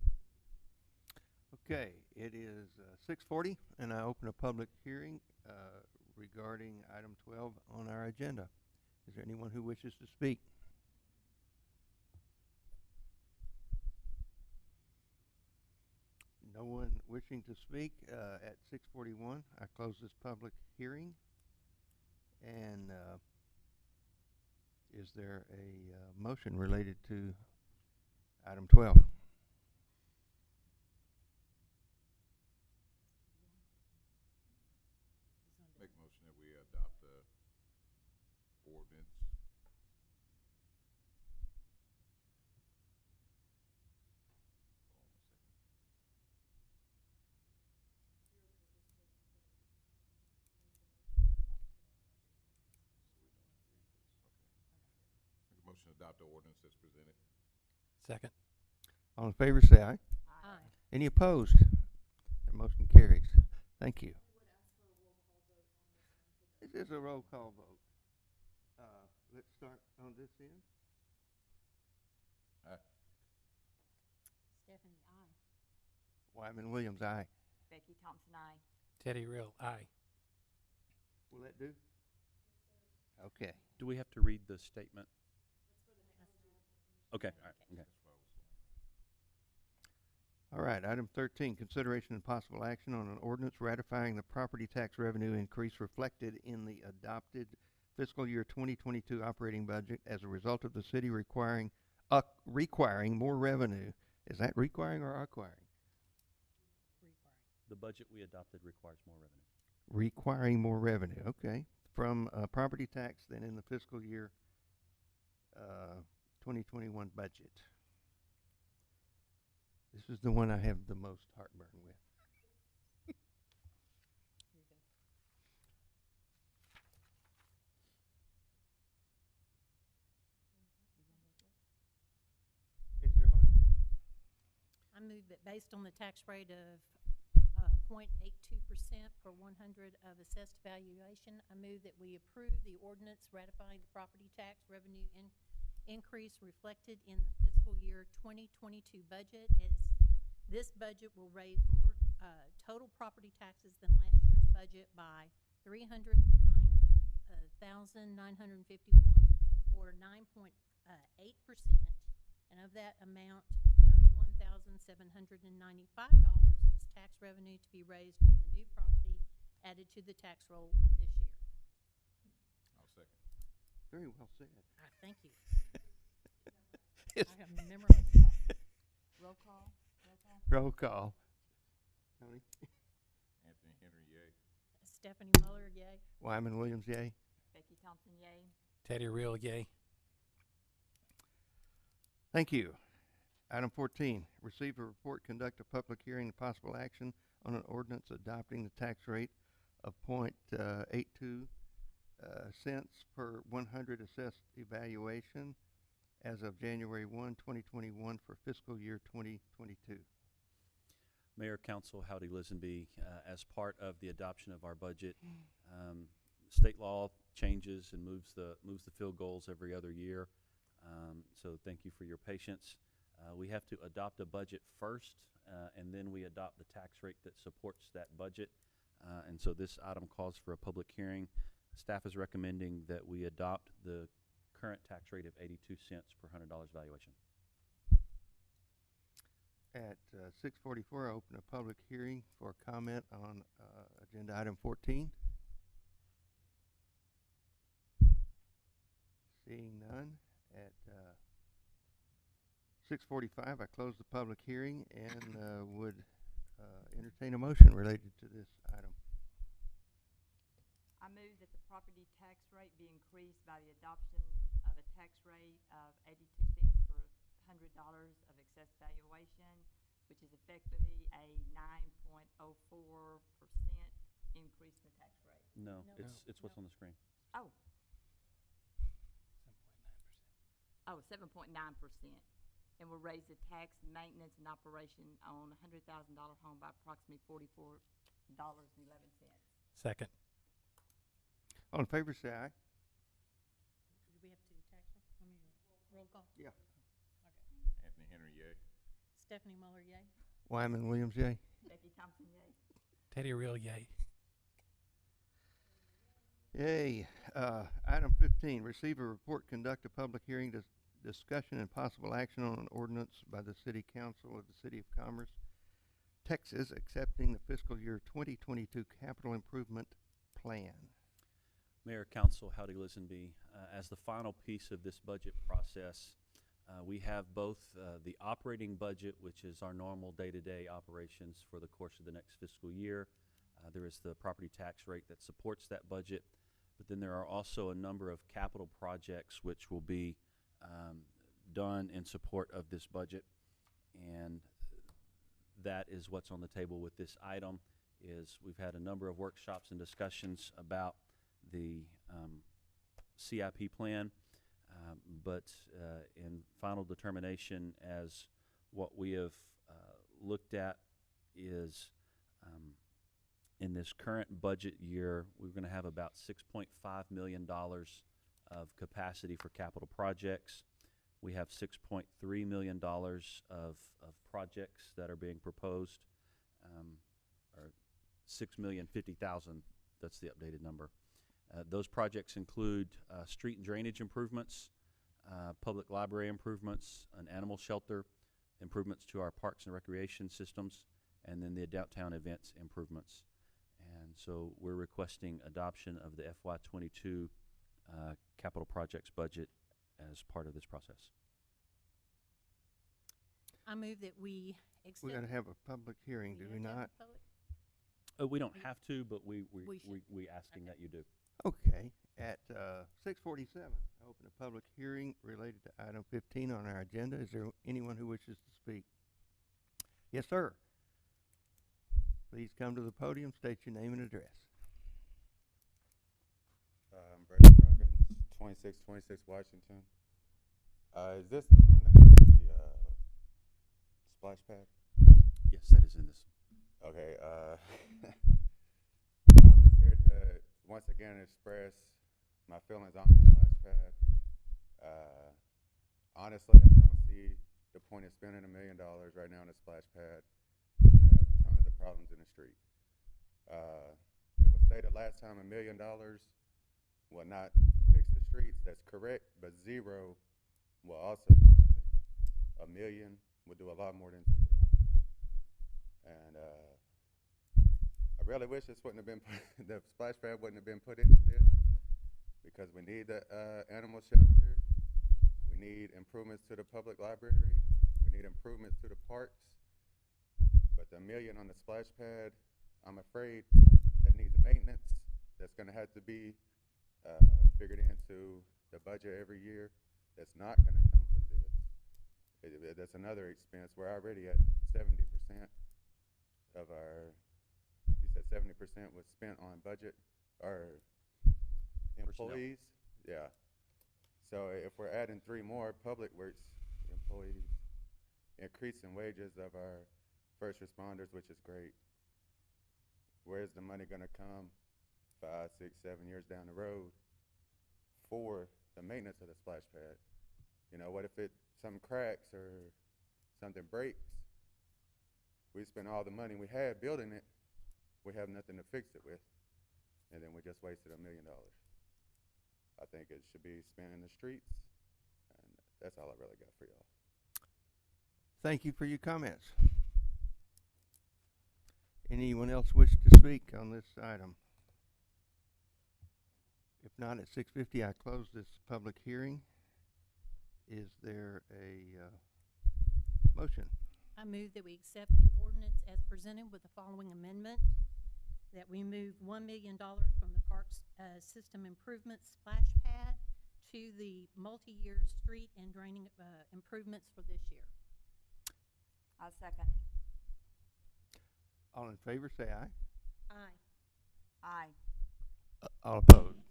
Okay, it is 6:40, and I open a public hearing regarding item 12 on our agenda. Is there anyone who wishes to speak? No one wishing to speak. At 6:41, I close this public hearing, And is there a motion related to item 12? Make a motion that we adopt the ordinance. Make a motion to adopt the ordinance as presented. Second. All in favor, say aye. Aye. Any opposed? That motion carries. Thank you. This is a roll call vote. Let's start on this end. Aye. Stephanie, aye. Wyman Williams, aye. Becky Thompson, aye. Teddy Real, aye. Will that do? Okay. Do we have to read the statement? Okay, all right, okay. All right, item 13, consideration and possible action on an ordinance ratifying the property tax revenue increase reflected in the adopted fiscal year 2022 operating budget as a result of the city requiring more revenue. Is that requiring or acquiring? The budget we adopted requires more revenue. Requiring more revenue, okay. From property tax than in the fiscal year 2021 budget. This is the one I have the most heartburn with. Is there a motion? I move that based on the tax rate of 0.82% per 100 of assessed valuation, I move that we approve the ordinance ratifying the property tax revenue increase reflected in the fiscal year 2022 budget, as this budget will raise more total property taxes than last year's budget by $309,951, or 9.8%, and of that amount, $31,795 is tax revenue to be raised from the new property added to the tax roll this year. I'll second. Very well said. Thank you. Yes. I have memorized it. Roll call? Roll call. Tony? Anthony Henry, yay. Stephanie Muller, yay. Wyman Williams, yay. Becky Thompson, yay. Teddy Real, yay. Thank you. Item 14, receive a report, conduct a public hearing, and possible action on an ordinance adopting the tax rate of 0.82 cents per 100 assessed evaluation as of January 1, 2021 for fiscal year 2022. Mayor, Council, Howdy Lisenby, as part of the adoption of our budget, state law changes and moves the field goals every other year. So thank you for your patience. We have to adopt a budget first, and then we adopt the tax rate that supports that budget. And so this item calls for a public hearing. Staff is recommending that we adopt the current tax rate of 82 cents per $100 valuation. At 6:44, I open a public hearing for comment on agenda item 14. Seeing none, at 6:45, I close the public hearing and would entertain a motion related to this item. I move that the property tax rate be increased by the adoption of a tax rate of 82 cents per $100 of excess valuation, which is effectively a 9.04% increase in the tax rate. No, No. it's what's on the screen. Oh, 7.9%. oh, 7.9%. And will raise the tax, maintenance, and operation on a $100,000 home by approximately $44.11. Second. All in favor, say aye. Do we have to tax roll call? Yeah. Okay. Anthony Henry, yay. Stephanie Muller, yay. Wyman Williams, yay. Becky Thompson, yay. Teddy Real, yay. Yay. Item 15, receive a report, conduct a public hearing, discussion and possible action on an ordinance by the City Council of the City of Commerce, Texas, accepting the fiscal year 2022 capital improvement plan. Mayor, Council, Howdy Listenby, as the final piece of this budget process, we have both the operating budget, which is our normal day-to-day operations for the course of the next fiscal year. There is the property tax rate that supports that budget, but then there are also a number of capital projects which will be done in support of this budget, and that is what's on the table with this item. Is we've had a number of workshops and discussions about the CIP plan, but in final determination, as what we have looked at is in this current budget year, we're going to have about $6.5 million of capacity for capital projects. We have $6.3 million of projects that are being proposed, or $6,050,000. That's the updated number. Those projects include street and drainage improvements, public library improvements, an animal shelter, improvements to our parks and recreation systems, and then the downtown events improvements. And so we're requesting adoption of the FY22 capital projects budget as part of this process. I move that we accept. We're gonna have a public hearing, do we not? We don't have to, but we should. asking that you do. Okay, at 6:47, I open a public hearing related to item 15 on our agenda. Is there anyone who wishes to speak? Yes, sir. Please come to the podium, state your name and address. Brett Perkins, 2626 Washington. Is this the one that has the splash pad? Yes, that is in this. Okay, I'm just here to once again express my feelings on the splash pad. Honestly, I don't see the point of spending $1 million right now on a splash pad. We have tons of problems in the street. It was stated last time $1 million will not fix the streets. That's correct, but zero will also do nothing. $1 million will do a lot more than zero. And I really wish this wouldn't have been the splash pad wouldn't have been put into this, because we need the animal shelter, we need improvements to the public library, we need improvements to the parks. But the $1 million on the splash pad, I'm afraid that needs maintenance. That's going to have to be figured into the budget every year. That's not going to come from this. That's another expense. We're already at 70% of our, you said 70% was spent on budget or employees? Yeah. So if we're adding 3 more public works employees, increasing wages of our first responders, which is great, where's the money going to come 5, 6, 7 years down the road for the maintenance of the splash pad? You know, what if something cracks or something breaks? We spent all the money we had building it, we have nothing to fix it with, and then we just wasted $1 million. I think it should be spent in the streets, and that's all I really got for y'all. Thank you for your comments. Anyone else wish to speak on this item? If not, at 6:50, I close this public hearing. Is there a motion? I move that we accept the ordinance as presented with the following amendment, that we move $1 million from the Parks System Improvement Splash Pad to the multi-year street and draining improvements for this year. I'll second. All in favor, say aye. Aye. Aye. All opposed?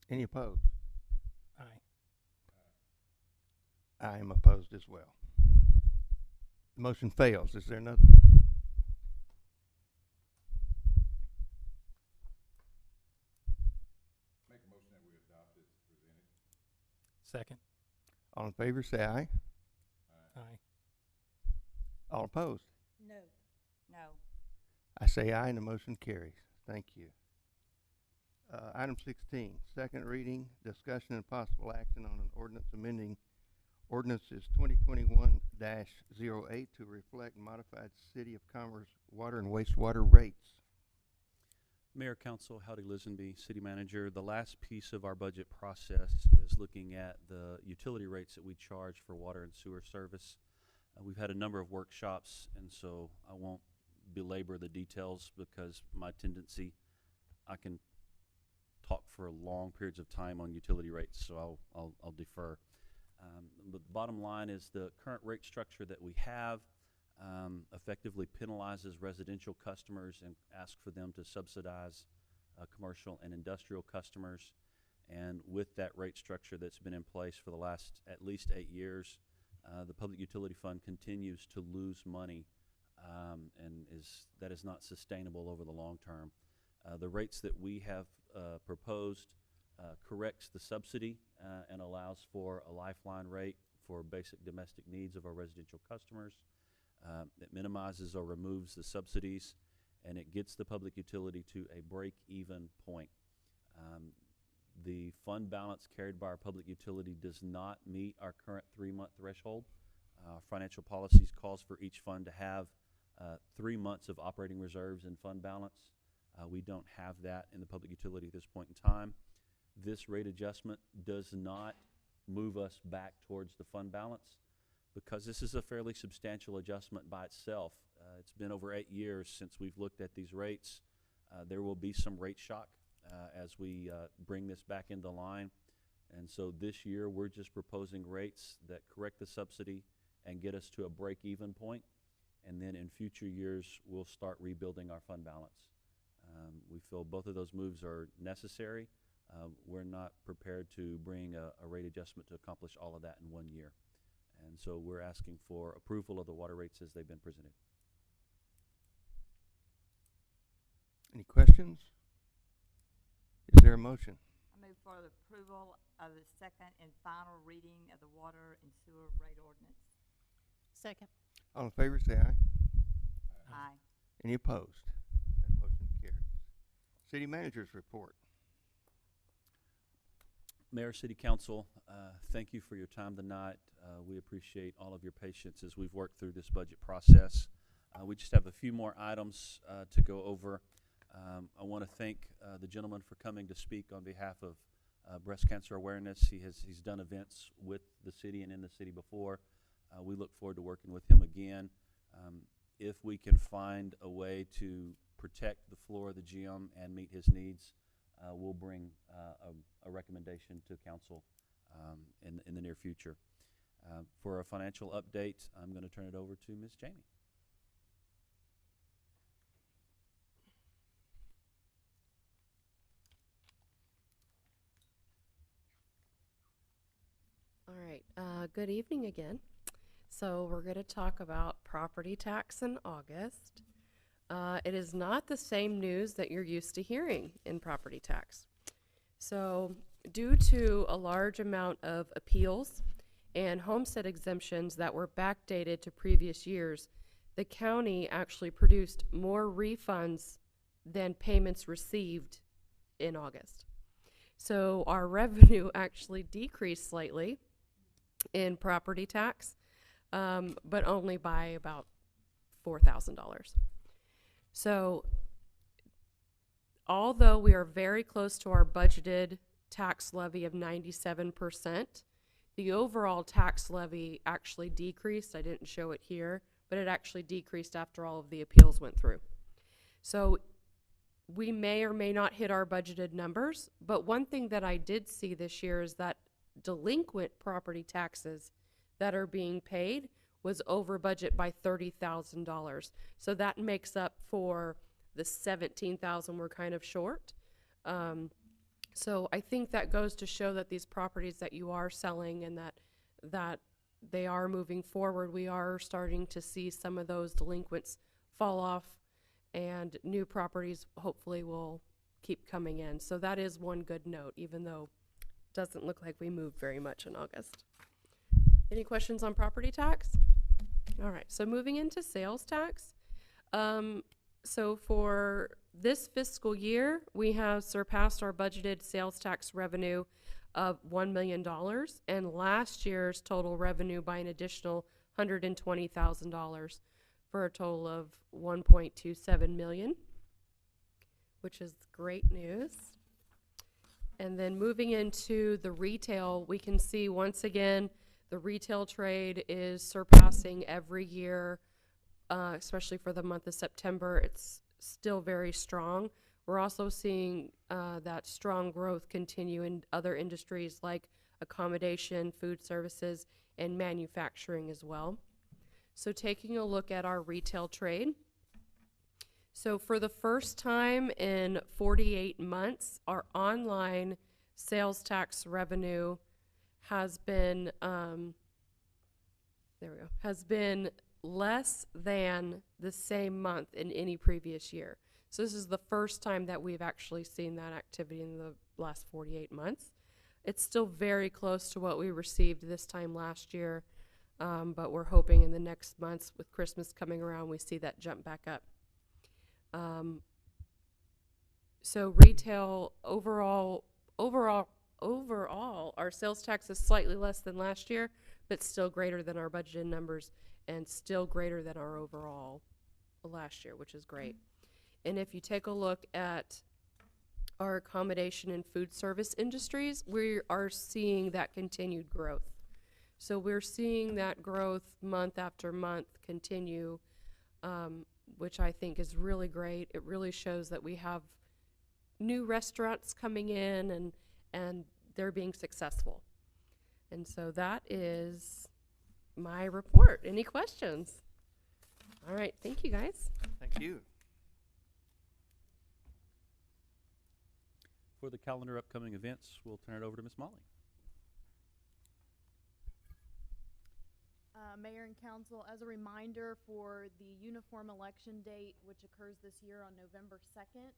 Any opposed? Aye. I am opposed as well. The motion fails. Is there another motion? Make a motion that we adopt as presented. Second. All in favor, say aye. Aye. All opposed? No. No. I say aye and the motion carries. Thank you. Item 16, second reading, discussion and possible action on an ordinance amending Ordinance is 2021-08 to reflect modified City of Commerce water and wastewater rates. Mayor, Council, Howdy Lisenby, City Manager. The last piece of our budget process is looking at the utility rates that we charge for water and sewer service. We've had a number of workshops, and so I won't belabor the details because my tendency, I can talk for long periods of time on utility rates, so I'll defer. But the bottom line is the current rate structure that we have effectively penalizes residential customers and asks for them to subsidize commercial and industrial customers. And with that rate structure that's been in place for the last at least 8 years, the Public Utility Fund continues to lose money, and that is not sustainable over the long term. The rates that we have proposed corrects the subsidy and allows for a lifeline rate for basic domestic needs of our residential customers. It minimizes or removes the subsidies, and it gets the public utility to a break-even point. The fund balance carried by our public utility does not meet our current 3-month threshold. Financial policies calls for each fund to have 3 months of operating reserves and fund balance. We don't have that in the public utility at this point in time. This rate adjustment does not move us back towards the fund balance because this is a fairly substantial adjustment by itself. It's been over 8 years since we've looked at these rates. There will be some rate shock as we bring this back into line. And so this year we're just proposing rates that correct the subsidy and get us to a break-even point. And then in future years, we'll start rebuilding our fund balance. We feel both of those moves are necessary. We're not prepared to bring a rate adjustment to accomplish all of that in 1 year. And so we're asking for approval of the water rates as they've been presented. Any questions? Is there a motion? I move for the approval of the second and final reading of the water and sewer rate ordinance. Second. All in favor, say aye. Aye. Any opposed? That motion carries. City Manager's report. Mayor, City Council, thank you for your time tonight. We appreciate all of your patience as we've worked through this budget process. We just have a few more items to go over. I want to thank the gentleman for coming to speak on behalf of breast cancer awareness. He's done events with the city and in the city before. We look forward to working with him again. If we can find a way to protect the floor of the gym and meet his needs, we'll bring a recommendation to council in the near future. For a financial update, I'm going to turn it over to Ms. Jamie. All right, good evening again. So we're going to talk about property tax in August. It is not the same news that you're used to hearing in property tax. So due to a large amount of appeals and homestead exemptions that were backdated to previous years, the county actually produced more refunds than payments received in August. So our revenue actually decreased slightly in property tax, but only by about $4,000. So although we are very close to our budgeted tax levy of 97%, the overall tax levy actually decreased. I didn't show it here, but it actually decreased after all of the appeals went through. So we may or may not hit our budgeted numbers, but one thing that I did see this year is that delinquent property taxes that are being paid was over budget by $30,000. So that makes up for the $17,000 we're kind of short. So I think that goes to show that these properties that you are selling and that they are moving forward, we are starting to see some of those delinquents fall off, and new properties hopefully will keep coming in. So that is one good note, even though it doesn't look like we moved very much in August. Any questions on property tax? All right, so moving into sales tax. So for this fiscal year, we have surpassed our budgeted sales tax revenue of $1 million, and last year's total revenue by an additional $120,000 for a total of $1.27 million, which is great news. And then moving into the retail, we can see once again the retail trade is surpassing every year, especially for the month of September. It's still very strong. We're also seeing that strong growth continue in other industries like accommodation, food services, and manufacturing as well. So taking a look at our retail trade. So for the first time in 48 months, our online sales tax revenue has been, has been less than the same month in any previous year. So this is the first time that we've actually seen that activity in the last 48 months. It's still very close to what we received this time last year, but we're hoping in the next months with Christmas coming around, we see that jump back up. So retail overall, our sales tax is slightly less than last year, but still greater than our budgeted numbers and still greater than our overall last year, which is great. And if you take a look at our accommodation and food service industries, we are seeing that continued growth. So we're seeing that growth month after month continue, which I think is really great. It really shows that we have new restaurants coming in and they're being successful. And so that is my report. Any questions? All right, thank you guys. Thank you. For the calendar upcoming events, we'll turn it over to Ms. Molly. Mayor and Council, as a reminder for the uniform election date, which occurs this year on November 2nd,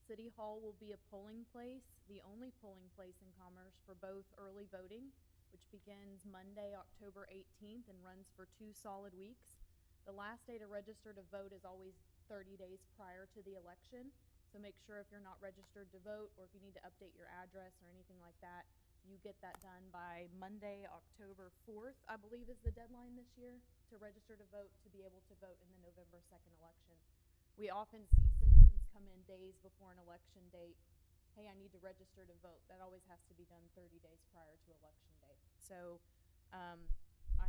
City Hall will be a polling place, the only polling place in Commerce for both early voting, which begins Monday, October 18th and runs for 2 solid weeks. The last day to register to vote is always 30 days prior to the election, so make sure if you're not registered to vote or if you need to update your address or anything like that, you get that done by Monday, October 4th, I believe is the deadline this year to register to vote to be able to vote in the November 2nd election. We often see citizens come in days before an election date. Hey, I need to register to vote. That always has to be done 30 days prior to election date. So I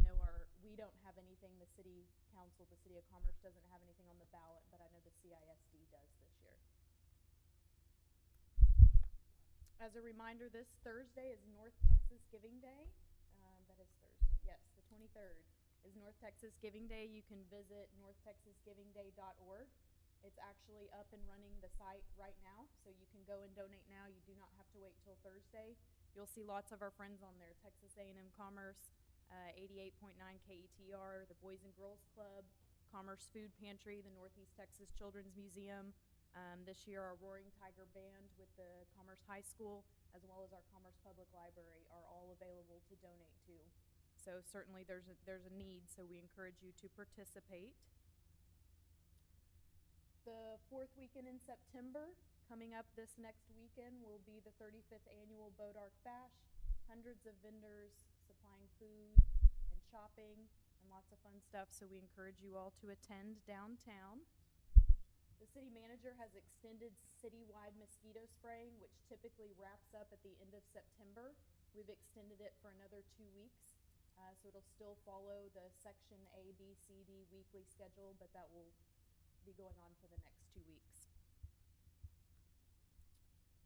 know we don't have anything, the City Council, the City of Commerce doesn't have anything on the ballot, but I know the CISD does this year. As a reminder, this Thursday is North Texas Giving Day. That is Thursday. Yes, the 23rd is North Texas Giving Day. You can visit northtexasgivingday.org. It's actually up and running the site right now, so you can go and donate now. You do not have to wait till Thursday. You'll see lots of our friends on there, Texas A&M Commerce, 88.9 KETR, the Boys and Girls Club, Commerce Food Pantry, the Northeast Texas Children's Museum. This year, our Roaring Tiger Band with the Commerce High School, as well as our Commerce Public Library, are all available to donate to. So certainly there's a need, so we encourage you to participate. The 4th weekend in September, coming up this next weekend, will be the 35th annual Boat Arc Bash. Hundreds of vendors supplying food and shopping and lots of fun stuff, so we encourage you all to attend downtown. The city manager has extended citywide mosquito spraying, which typically wraps up at the end of September. We've extended it for another 2 weeks, so it'll still follow the Section A, B, C, D weekly schedule, but that will be going on for the next 2 weeks.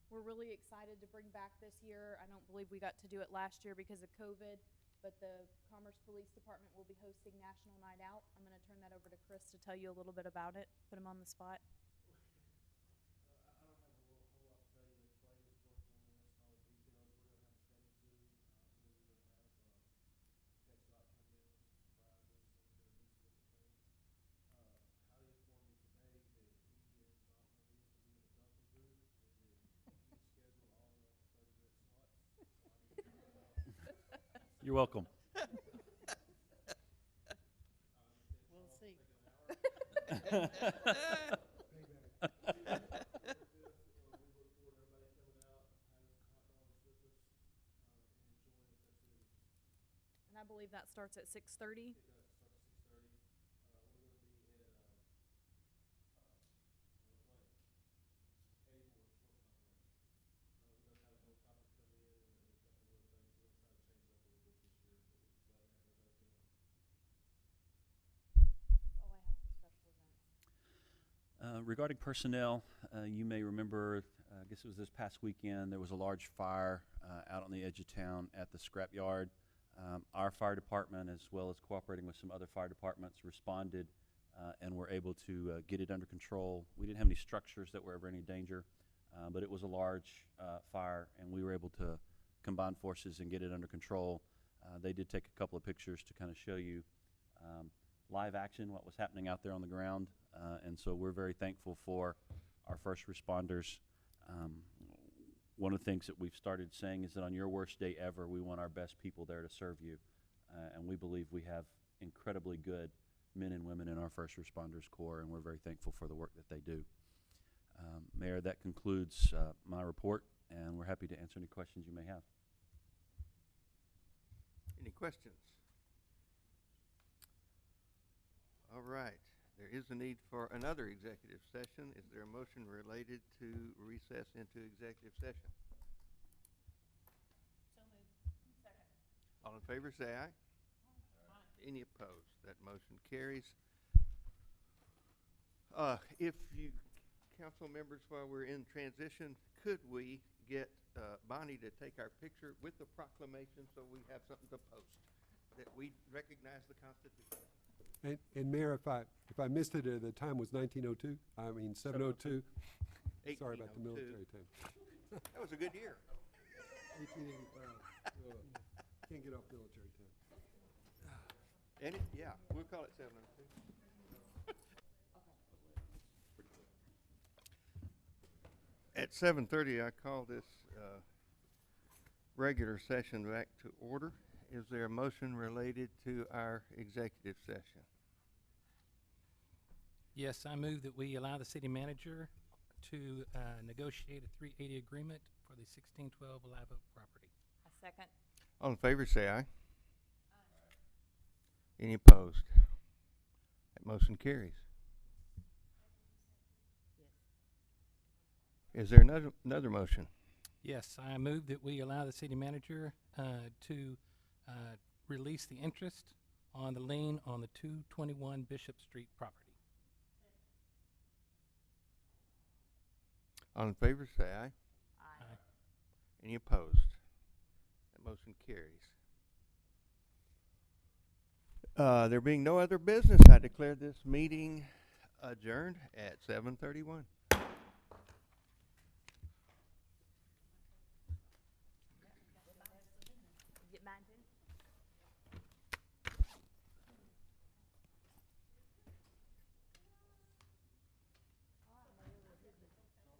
We're really excited to bring back this year. I don't believe we got to do it last year because of COVID, but the Commerce Police Department will be hosting National Night Out. I'm going to turn that over to Chris to tell you a little bit about it, put him on the spot. You're welcome. We'll see. believe that starts at 6:30. All I have for special events. Regarding personnel, you may remember, I guess it was this past weekend, there was a large fire out on the edge of town at the scrapyard. Our fire department, as well as cooperating with some other fire departments, responded and were able to get it under control. We didn't have any structures that were ever any danger, but it was a large fire, and we were able to combine forces and get it under control. They did take a couple of pictures to kind of show you live action, what was happening out there on the ground, and so we're very thankful for our first responders. One of the things that we've started saying is that on your worst day ever, we want our best people there to serve you, and we believe we have incredibly good men and women in our first responders corps, and we're very thankful for the work that they do. Mayor, that concludes my report, and we're happy to answer any questions you may have. Any questions? All right. There is a need for another executive session. Is there a motion related to recess into executive session? So moved. Second. All in favor, say aye. Any opposed? That motion carries. If you, council members, while we're in transition, could we get Bonnie to take our picture with the proclamation so we have something to post that we recognize the Constitution? And Mayor, if I missed it, the time was 1902. I mean 702. Sorry about the military time. That was a good year. 1885. Can't get off military time. And it, yeah, we'll call it 702. At 7:30, I call this regular session back to order. Is there a motion related to our executive session? Yes, I move that we allow the city manager to negotiate a 380 agreement for the 1612 Live Oak property. A second. All in favor, say aye. Any opposed? That motion carries. Yes. Is there another motion? Yes, I move that we allow the city manager to release the interest on the lien on the 221 Bishop Street property. All in favor, say aye. Aye. Any opposed? That motion carries. There being no other business, I declare this meeting adjourned at 7:31.